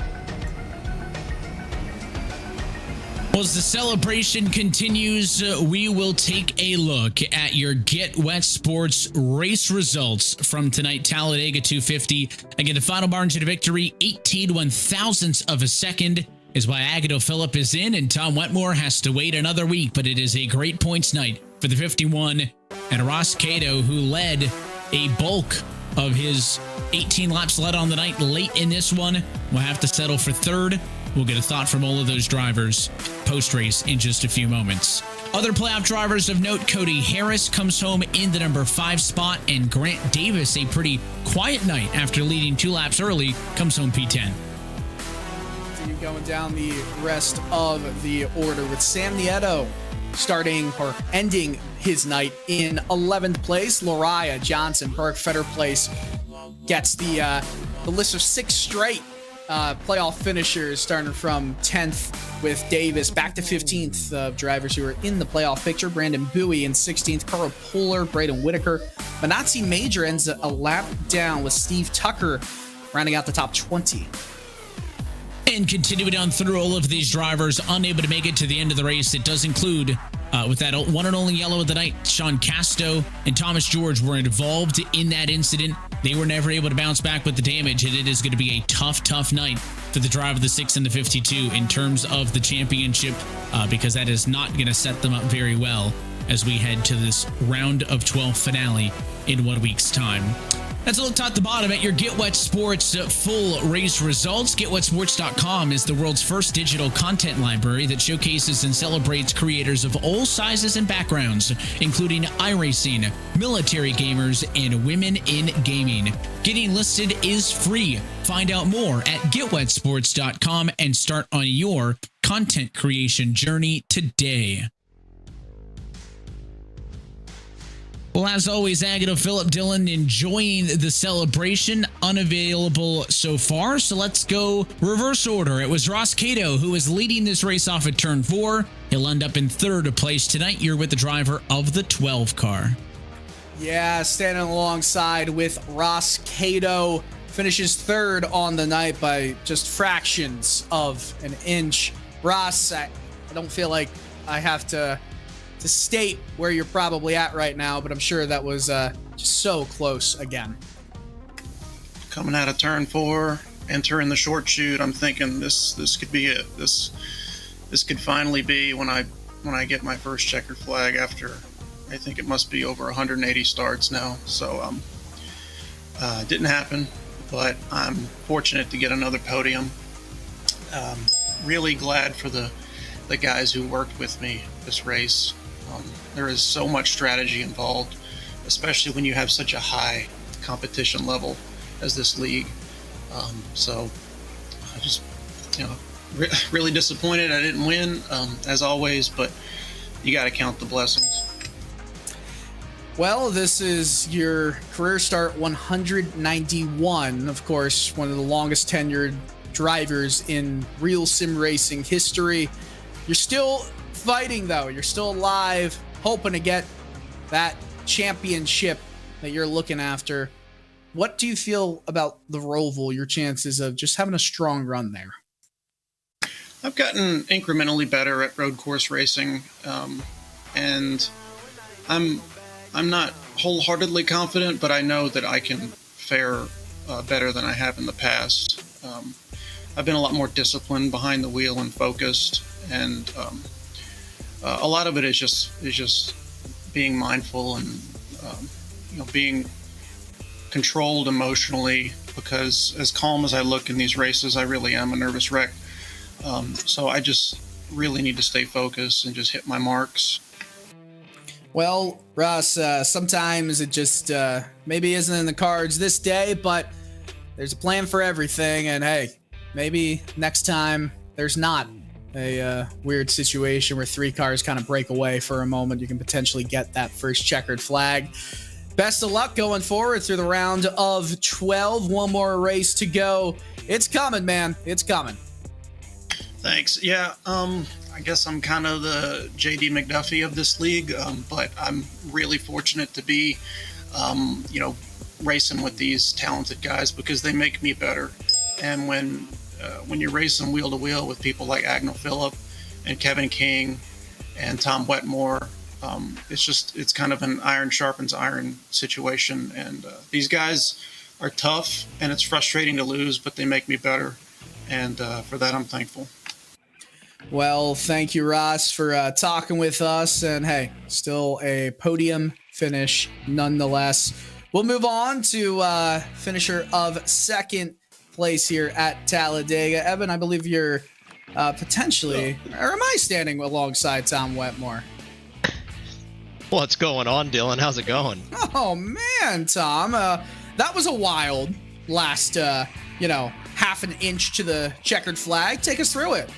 Well, as the celebration continues, we will take a look at your Get Wet Sports race results from tonight. Talladega 250. Again, the final margin of victory, 18/1000ths of a second, is why Agado Phillip is in, and Tom Wetmore has to wait another week. But it is a great points night for the 51 and Ross Cato, who led a bulk of his 18 laps led on the night late in this one. Will have to settle for third. We'll get a thought from all of those drivers post-race in just a few moments. Other playoff drivers of note, Cody Harris comes home in the number 5 spot, and Grant Davis, a pretty quiet night after leading 2 laps early, comes home P10. Continue going down the rest of the order with Sam Nieto starting or ending his night in 11th place. Lariah Johnson, Burke Fetter Place, gets the list of 6 straight playoff finishers, starting from 10th with Davis back to 15th of drivers who are in the playoff picture. Brandon Bowie in 16th, Carl Poehler, Braden Whitaker. Manatzi Major ends a lap down with Steve Tucker rounding out the top 20. And continuing on through all of these drivers unable to make it to the end of the race, it does include, with that one and only yellow of the night, Sean Casto and Thomas George were involved in that incident. They were never able to bounce back with the damage, and it is going to be a tough night for the drive of the 6 and the 52 in terms of the championship, because that is not going to set them up very well as we head to this round of 12 finale in 1 week's time. That's a look top to bottom at your Get Wet Sports full race results. GetWetSports.com is the world's first digital content library that showcases and celebrates creators of all sizes and backgrounds, including iRacing, military gamers, and women in gaming. Getting listed is free. Find out more at GetWetSports.com and start on your content creation journey today. Well, as always, Agado Phillip Dillon enjoying the celebration, unavailable so far. So let's go reverse order. It was Ross Cato who is leading this race off at turn 4. He'll end up in 3rd place tonight. You're with the driver of the 12 car. Yeah, standing alongside with Ross Cato. Finishes 3rd on the night by just fractions of an inch. Ross, I don't feel like I have to state where you're probably at right now, but I'm sure that was just so close again. Coming out of turn 4, entering the short chute, I'm thinking this could be it. This could finally be when I get my first checkered flag after, I think it must be over 180 starts now. So it didn't happen, but I'm fortunate to get another podium. Really glad for the guys who worked with me this race. There is so much strategy involved, especially when you have such a high competition level as this league. So I just, really disappointed I didn't win, as always, but you got to count the blessings. Well, this is your career start 191. Of course, one of the longest tenured drivers in RealSimRacing history. You're still fighting, though. You're still alive, hoping to get that championship that you're looking after. What do you feel about the Roval, your chances of just having a strong run there? I've gotten incrementally better at road course racing, and I'm not wholeheartedly confident, but I know that I can fare better than I have in the past. I've been a lot more disciplined behind the wheel and focused, and a lot of it is just being mindful and being controlled emotionally, because as calm as I look in these races, I really am a nervous wreck. So I just really need to stay focused and just hit my marks. Well, Russ, sometimes it just maybe isn't in the cards this day, but there's a plan for everything. And hey, maybe next time there's not a weird situation where 3 cars kind of break away for a moment. You can potentially get that first checkered flag. Best of luck going forward through the round of 12. One more race to go. It's coming, man. It's coming. Thanks. Yeah, I guess I'm kind of the JD McDuffie of this league, but I'm really fortunate to be, racing with these talented guys because they make me better. And when you're racing wheel to wheel with people like Agnell Phillip and Kevin King and Tom Wetmore, it's kind of an iron sharpens iron situation. And these guys are tough, and it's frustrating to lose, but they make me better. And for that, I'm thankful. Well, thank you, Ross, for talking with us. And hey, still a podium finish nonetheless. We'll move on to finisher of second place here at Talladega. Evan, I believe you're potentially, or am I standing alongside Tom Wetmore? What's going on, Dylan? How's it going? Oh, man, Tom. That was a wild last, half an inch to the checkered flag. Take us through it.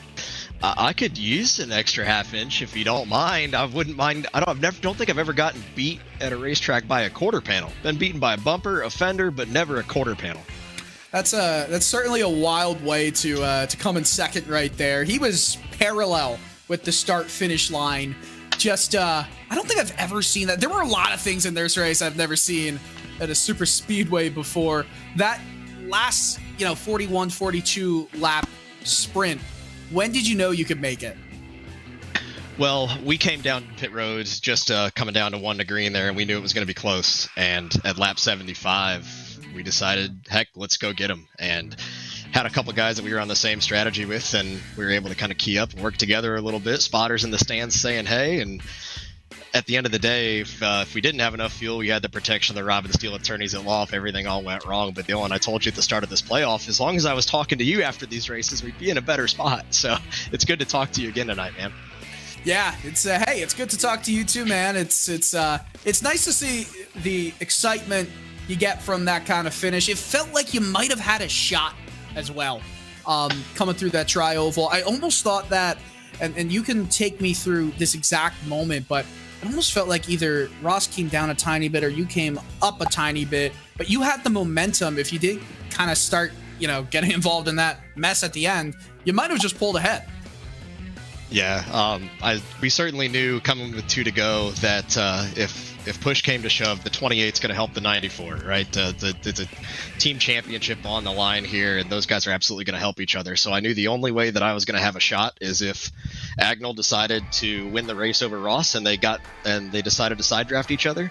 I could use an extra half inch if you don't mind. I wouldn't mind. Don't think I've ever gotten beat at a racetrack by a quarter panel. Been beaten by a bumper, a fender, but never a quarter panel. That's certainly a wild way to come in second right there. He was parallel with the start finish line. Just I don't think I've ever seen that. There were a lot of things in this race I've never seen at a super speedway before. That last 41, 42 lap sprint. When did you know you could make it? Well, we came down pit roads just coming down to 1 to green there, and we knew it was going to be close. And at lap 75, we decided, heck, let's go get him. And had a couple of guys that we were on the same strategy with, and we were able to kind of key up and work together a little bit. Spotters in the stands saying hey, and at the end of the day, if we didn't have enough fuel, we had the protection of the Robin Steele attorneys at law if everything all went wrong. But Dylan, I told you at the start of this playoff, as long as I was talking to you after these races, we'd be in a better spot. So it's good to talk to you again tonight, man. Yeah, it's good to talk to you too, man. It's nice to see the excitement you get from that kind of finish. It felt like you might have had a shot as well, coming through that tri-oval. I almost thought that, and you can take me through this exact moment, but it almost felt like either Ross came down a tiny bit or you came up a tiny bit, but you had the momentum. If you did kind of start, getting involved in that mess at the end, you might have just pulled ahead. Yeah, we certainly knew coming with 2 to go that if push came to shove, the 28 is going to help the 94, right? It's a team championship on the line here, and those guys are absolutely going to help each other. So I knew the only way that I was going to have a shot is if Agnell decided to win the race over Ross, and they decided to side draft each other.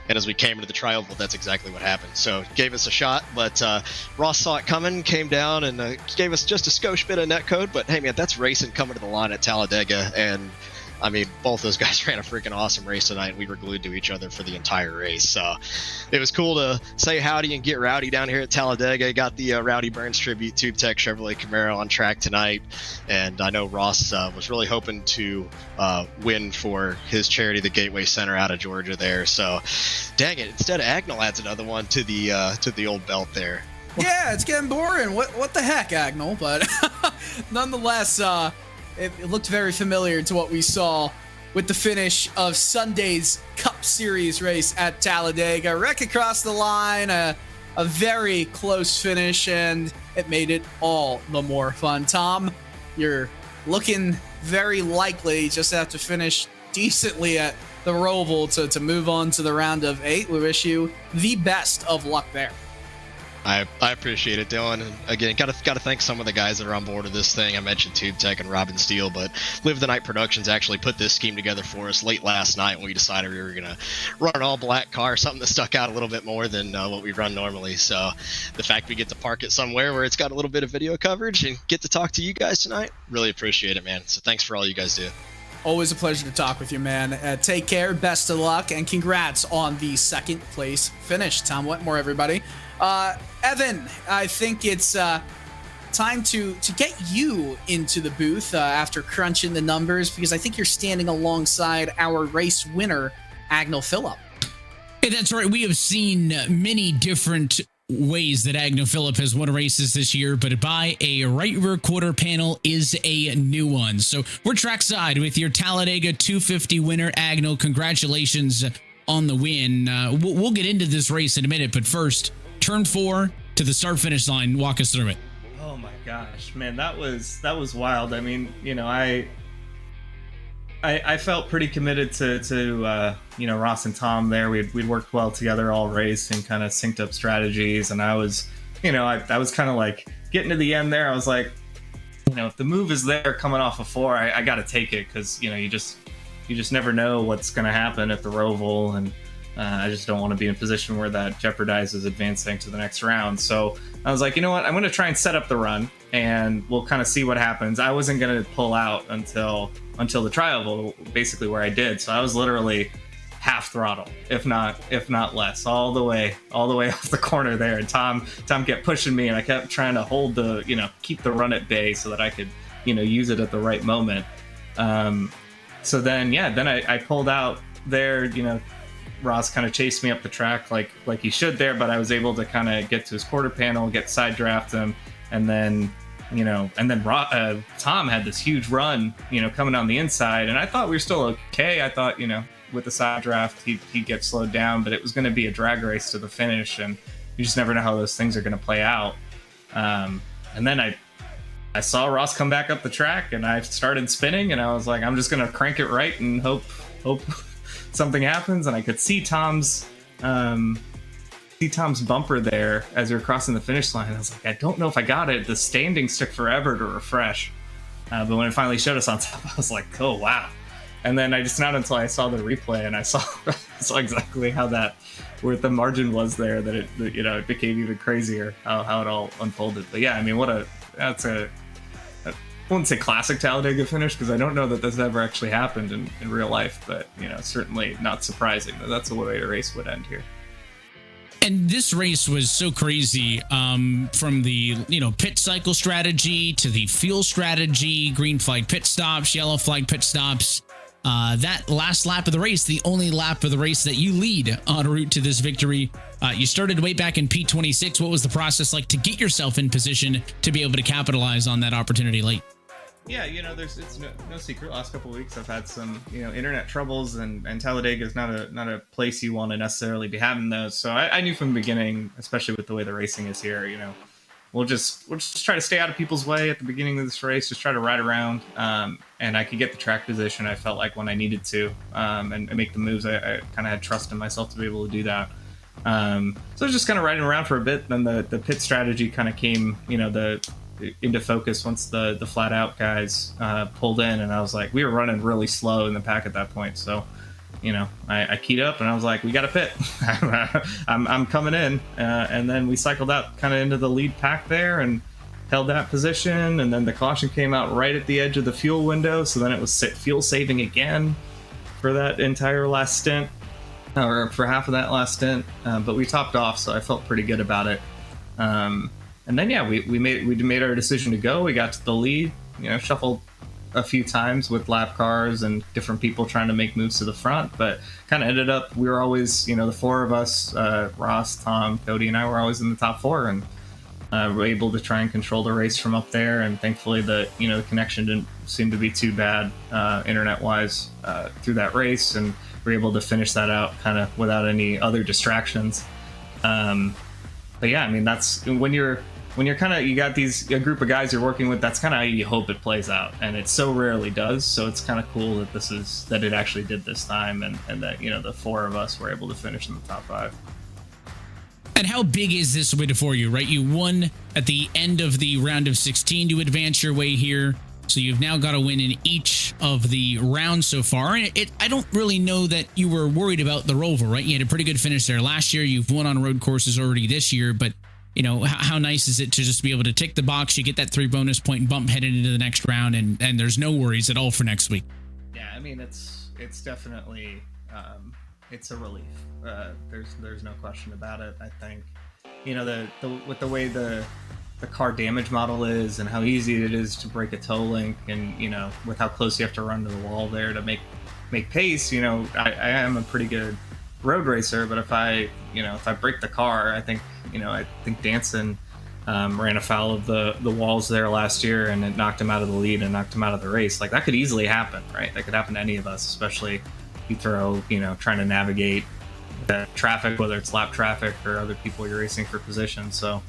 And as we came into the tri-oval, that's exactly what happened. So gave us a shot, but Ross saw it coming, came down, and gave us just a skosh bit of net code. But hey, man, that's racing coming to the line at Talladega, and I mean, both those guys ran a freaking awesome race tonight, and we were glued to each other for the entire race. So it was cool to say howdy and get rowdy down here at Talladega. Got the Rowdy Burns tribute Tube Tech Chevrolet Camaro on track tonight, and I know Ross was really hoping to win for his charity, the Gateway Center out of Georgia there. So dang it, instead of Agnell adds another one to the old belt there. Yeah, it's getting boring. What the heck, Agnell? But nonetheless, it looked very familiar to what we saw with the finish of Sunday's Cup Series race at Talladega. Wreck across the line, a very close finish, and it made it all the more fun. Tom, you're looking very likely just have to finish decently at the Roval to move on to the round of 8. We wish you the best of luck there. I appreciate it, Dylan. And again, got to thank some of the guys that are on board of this thing. I mentioned Tube Tech and Robin Steele, but Live the Night Productions actually put this scheme together for us late last night when we decided we were going to run an all-black car, something that stuck out a little bit more than what we run normally. So the fact we get to park it somewhere where it's got a little bit of video coverage and get to talk to you guys tonight, really appreciate it, man. So thanks for all you guys do. Always a pleasure to talk with you, man. Take care, best of luck, and congrats on the second place finish. Tom Wetmore, everybody. Evan, I think it's time to get you into the booth after crunching the numbers, because I think you're standing alongside our race winner, Agnell Phillip. Hey, that's right. We have seen many different ways that Agnell Phillip has won races this year, but by a right rear quarter panel is a new one. So we're trackside with your Talladega 250 winner, Agnell. Congratulations on the win. We'll get into this race in a minute, but first, turn 4 to the start finish line. Walk us through it. Oh my gosh, man, that was wild. I mean, you know, I felt pretty committed to you know, Ross and Tom there. We'd worked well together all race and kind of synced up strategies. And I was, you know, I was kind of like getting to the end there. I was like, you know, if the move is there coming off of 4, I got to take it, because, you know, you just never know what's going to happen at the Roval. And I just don't want to be in a position where that jeopardizes advancing to the next round. So I was like, you know what, I'm going to try and set up the run, and we'll kind of see what happens. I wasn't going to pull out until the tri-oval, basically, where I did. So I was literally half throttle, if not less, all the way off the corner there. And Tom kept pushing me, and I kept trying to hold the, you know, keep the run at bay so that I could, you know, use it at the right moment. So then I pulled out there. You know, Ross kind of chased me up the track like he should there, but I was able to kind of get to his quarter panel, get side draft him, and then Tom had this huge run, you know, coming on the inside, and I thought we were still okay. I thought, you know, with the side draft he'd get slowed down, but it was going to be a drag race to the finish, and you just never know how those things are going to play out. And then I saw Ross come back up the track, and I started spinning, and I was like, I'm just going to crank it right and hope something happens. And I could see Tom's bumper there as we were crossing the finish line. I was like, I don't know if I got it. The standings took forever to refresh, but when it finally showed us on top, I was like, oh wow. And then not until I saw the replay and I saw exactly how where the margin was there, that it became even crazier how it all unfolded. But yeah, I mean, I wouldn't say classic Talladega finish, because I don't know that this ever actually happened in real life, but, you know, certainly not surprising that that's the way a race would end here. And this race was so crazy, from the, you know, pit cycle strategy to the fuel strategy, green flag pit stops, yellow flag pit stops. That last lap of the race, the only lap of the race that you lead en route to this victory, you started way back in P26. What was the process like to get yourself in position to be able to capitalize on that opportunity late? Yeah, you know, it's no secret. Last couple of weeks, I've had some, you know, internet troubles, and Talladega is not a place you want to necessarily be having those. So I knew from the beginning, especially with the way the racing is here, you know, we'll just try to stay out of people's way at the beginning of this race. Just try to ride around, and I could get the track position, I felt like, when I needed to, and make the moves. I kind of had trust in myself to be able to do that. So I was just kind of riding around for a bit. Then the pit strategy kind of came, you know, into focus once the flat out guys pulled in, and I was like, we were running really slow in the pack at that point. So, you know, I keyed up and I was like, we got to pit. I'm coming in, and then we cycled out kind of into the lead pack there and held that position, and then the caution came out right at the edge of the fuel window, so then it was fuel saving again for that entire last stint, or for half of that last stint, but we topped off, so I felt pretty good about it. And then we made our decision to go. We got to the lead, you know, shuffled a few times with lap cars and different people trying to make moves to the front, but kind of ended up, we were always, you know, the four of us, Ross, Tom, Cody, and I were always in the top 4, and were able to try and control the race from up there. And thankfully the connection didn't seem to be too bad internet wise through that race, and we're able to finish that out kind of without any other distractions. But yeah, I mean, that's when you're kind of, you got a group of guys you're working with, that's kind of how you hope it plays out, and it so rarely does. So it's kind of cool that it actually did this time, and that, you know, the 4 of us were able to finish in the top 5. And how big is this win for you, right? You won at the end of the round of 16 to advance your way here. So you've now got a win in each of the rounds so far. And I don't really know that you were worried about the Roval, right? You had a pretty good finish there last year. You've won on road courses already this year. But, you know, how nice is it to just be able to tick the box? You get that 3 bonus point bump headed into the next round, and there's no worries at all for next week. Yeah, I mean, it's definitely it's a relief. There's no question about it. I think, you know, with the way the car damage model is, and how easy it is to break a toe link, and, you know, with how close you have to run to the wall there to make pace, you know, I am a pretty good road racer, but if I break the car, I think Danson ran afoul of the walls there last year, and it knocked him out of the lead and knocked him out of the race. Like, that could easily happen, right? That could happen to any of us, especially, you throw, trying to navigate the traffic, whether it's lap traffic or other people you're racing for position. So,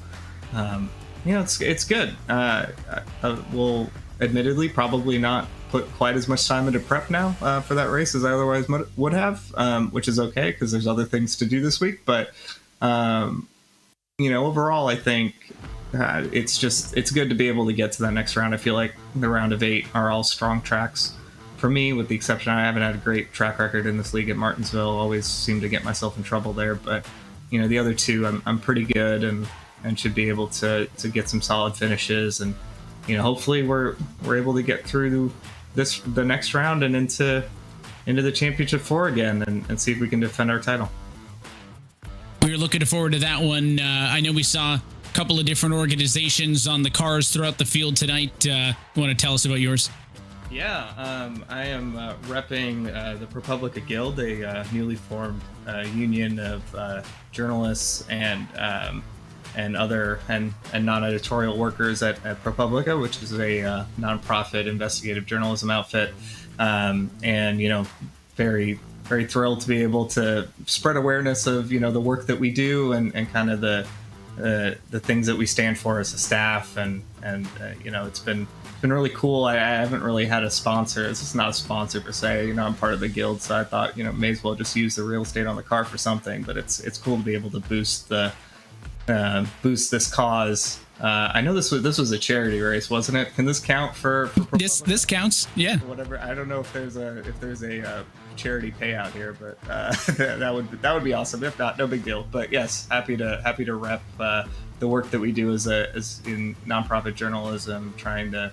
it's good. We'll admittedly probably not put quite as much time into prep now for that race as I otherwise would have, which is okay because there's other things to do this week. But, overall, I think it's good to be able to get to that next round. I feel like the round of 8 are all strong tracks for me, with the exception I haven't had a great track record in this league at Martinsville. Always seem to get myself in trouble there. But, the other 2, I'm pretty good and should be able to get some solid finishes. And, hopefully we're able to get through the next round and into the championship 4 again and see if we can defend our title. We're looking forward to that one. I know we saw a couple of different organizations on the cars throughout the field tonight. You want to tell us about yours? Yeah, I am repping the ProPublica Guild, a newly formed union of journalists and other non-editorial workers at ProPublica, which is a nonprofit investigative journalism outfit. Very, very thrilled to be able to spread awareness of the work that we do and kind of the things that we stand for as a staff. And it's been really cool. I haven't really had a sponsor. This is not a sponsor per se. I'm part of the guild, so I thought may as well just use the real estate on the car for something. But it's cool to be able to boost this cause. I know this was a charity race, wasn't it? Can this count for this counts? Yeah. Whatever. I don't know if there's a charity payout here, but that would be awesome. If not, no big deal. But yes, happy to rep the work that we do as in nonprofit journalism, trying to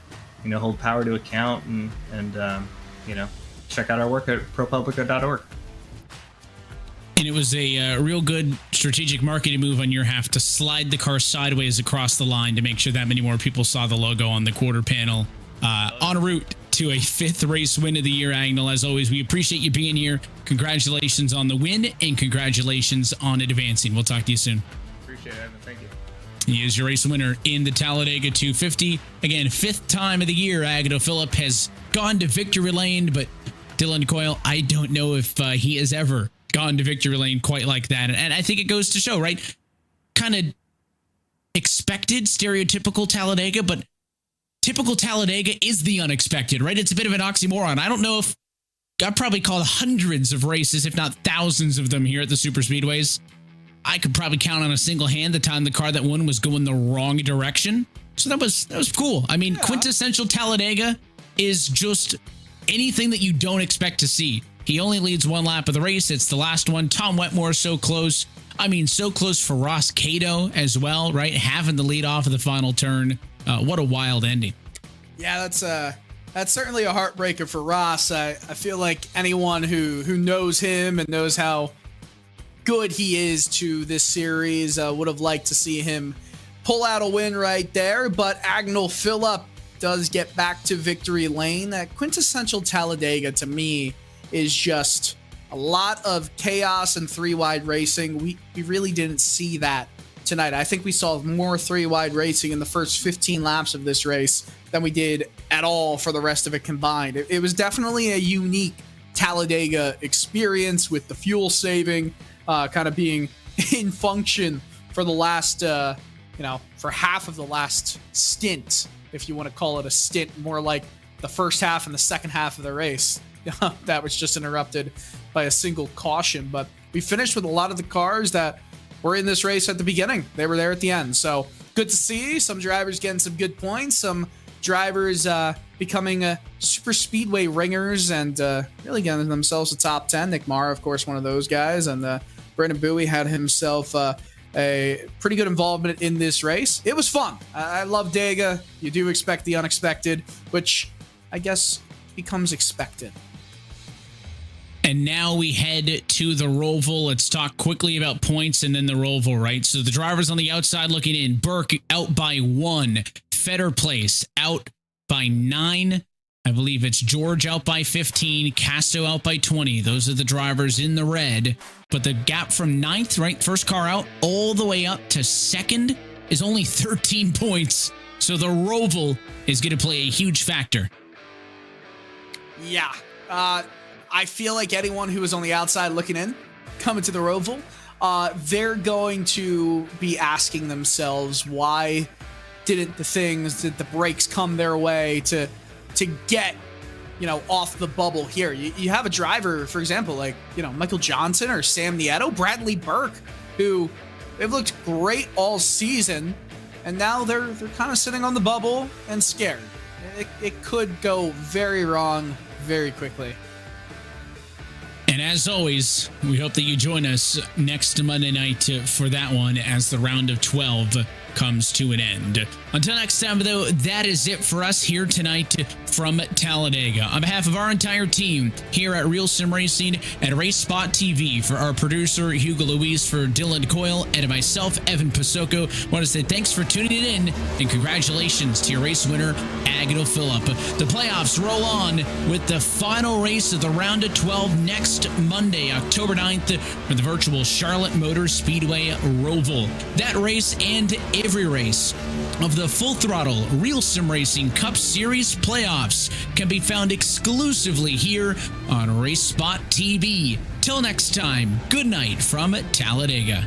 hold power to account and check out our work at propublica.org. And it was a real good strategic marketing move on your half to slide the car sideways across the line to make sure that many more people saw the logo on the quarter panel. En route to a 5th race win of the year, Agnell. As always, we appreciate you being here. Congratulations on the win and congratulations on advancing. We'll talk to you soon. Appreciate it, Evan. Thank you. He is your race winner in the Talladega 250. Again, 5th time of the year, Agnell Phillip has gone to victory lane, but Dylan Coyle, I don't know if he has ever gone to victory lane quite like that. And I think it goes to show, right? Kind of expected, stereotypical Talladega, but typical Talladega is the unexpected, right? It's a bit of an oxymoron. I don't know if I've probably called hundreds of races, if not thousands of them here at the super speedways. I could probably count on a single hand the time the car that won was going the wrong direction. So that was cool. I mean, quintessential Talladega is just anything that you don't expect to see. He only leads 1 lap of the race. It's the last one. Tom Wetmore so close. I mean, so close for Ross Cato as well, right? Having the lead off of the final turn. What a wild ending. Yeah, that's certainly a heartbreaker for Ross. I feel like anyone who knows him and knows how good he is to this series would have liked to see him pull out a win right there. But Agnell Phillip does get back to victory lane. That quintessential Talladega to me is just a lot of chaos and 3-wide racing. We really didn't see that tonight. I think we saw more 3-wide racing in the first 15 laps of this race than we did at all for the rest of it combined. It was definitely a unique Talladega experience with the fuel saving kind of being in function for the last, for half of the last stint, if you want to call it a stint, more like the first half and the second half of the race. That was just interrupted by a single caution. But we finished with a lot of the cars that were in this race at the beginning. They were there at the end. So good to see some drivers getting some good points, some drivers becoming super speedway ringers and really getting themselves a top 10. Nick Mara, of course, one of those guys. And Brandon Bowie had himself a pretty good involvement in this race. It was fun. I love Dega. You do expect the unexpected, which I guess becomes expected. And now we head to the Roval. Let's talk quickly about points and then the Roval, right? So the drivers on the outside looking in. Burke out by 1. Fetter Place out by 9. I believe it's George out by 15. Casto out by 20. Those are the drivers in the red. But the gap from 9th, right, first car out, all the way up to 2nd is only 13 points. So the Roval is going to play a huge factor. Yeah. I feel like anyone who is on the outside looking in, coming to the Roval, they're going to be asking themselves, why did the brakes come their way to get, off the bubble here? You have a driver, for example, like, Michael Johnson or Sam Nieto, Bradley Burke, who they've looked great all season, and now they're kind of sitting on the bubble and scared. It could go very wrong very quickly. And as always, we hope that you join us next Monday night for that one as the round of 12 comes to an end. Until next time, though, that is it for us here tonight from Talladega. On behalf of our entire team here at RealSimRacing and RaceSpotTV, for our producer, Hugo Luis, for Dylan Coyle, and myself, Evan Pasoko, I want to say thanks for tuning in and congratulations to your race winner, Agnel Phillip. The playoffs roll on with the final race of the round of 12 next Monday, October 9th, for the virtual Charlotte Motor Speedway Roval. That race and every race of the Full Throttle RealSimRacing Cup Series playoffs can be found exclusively here on RaceSpotTV. Till next time, good night from Talladega.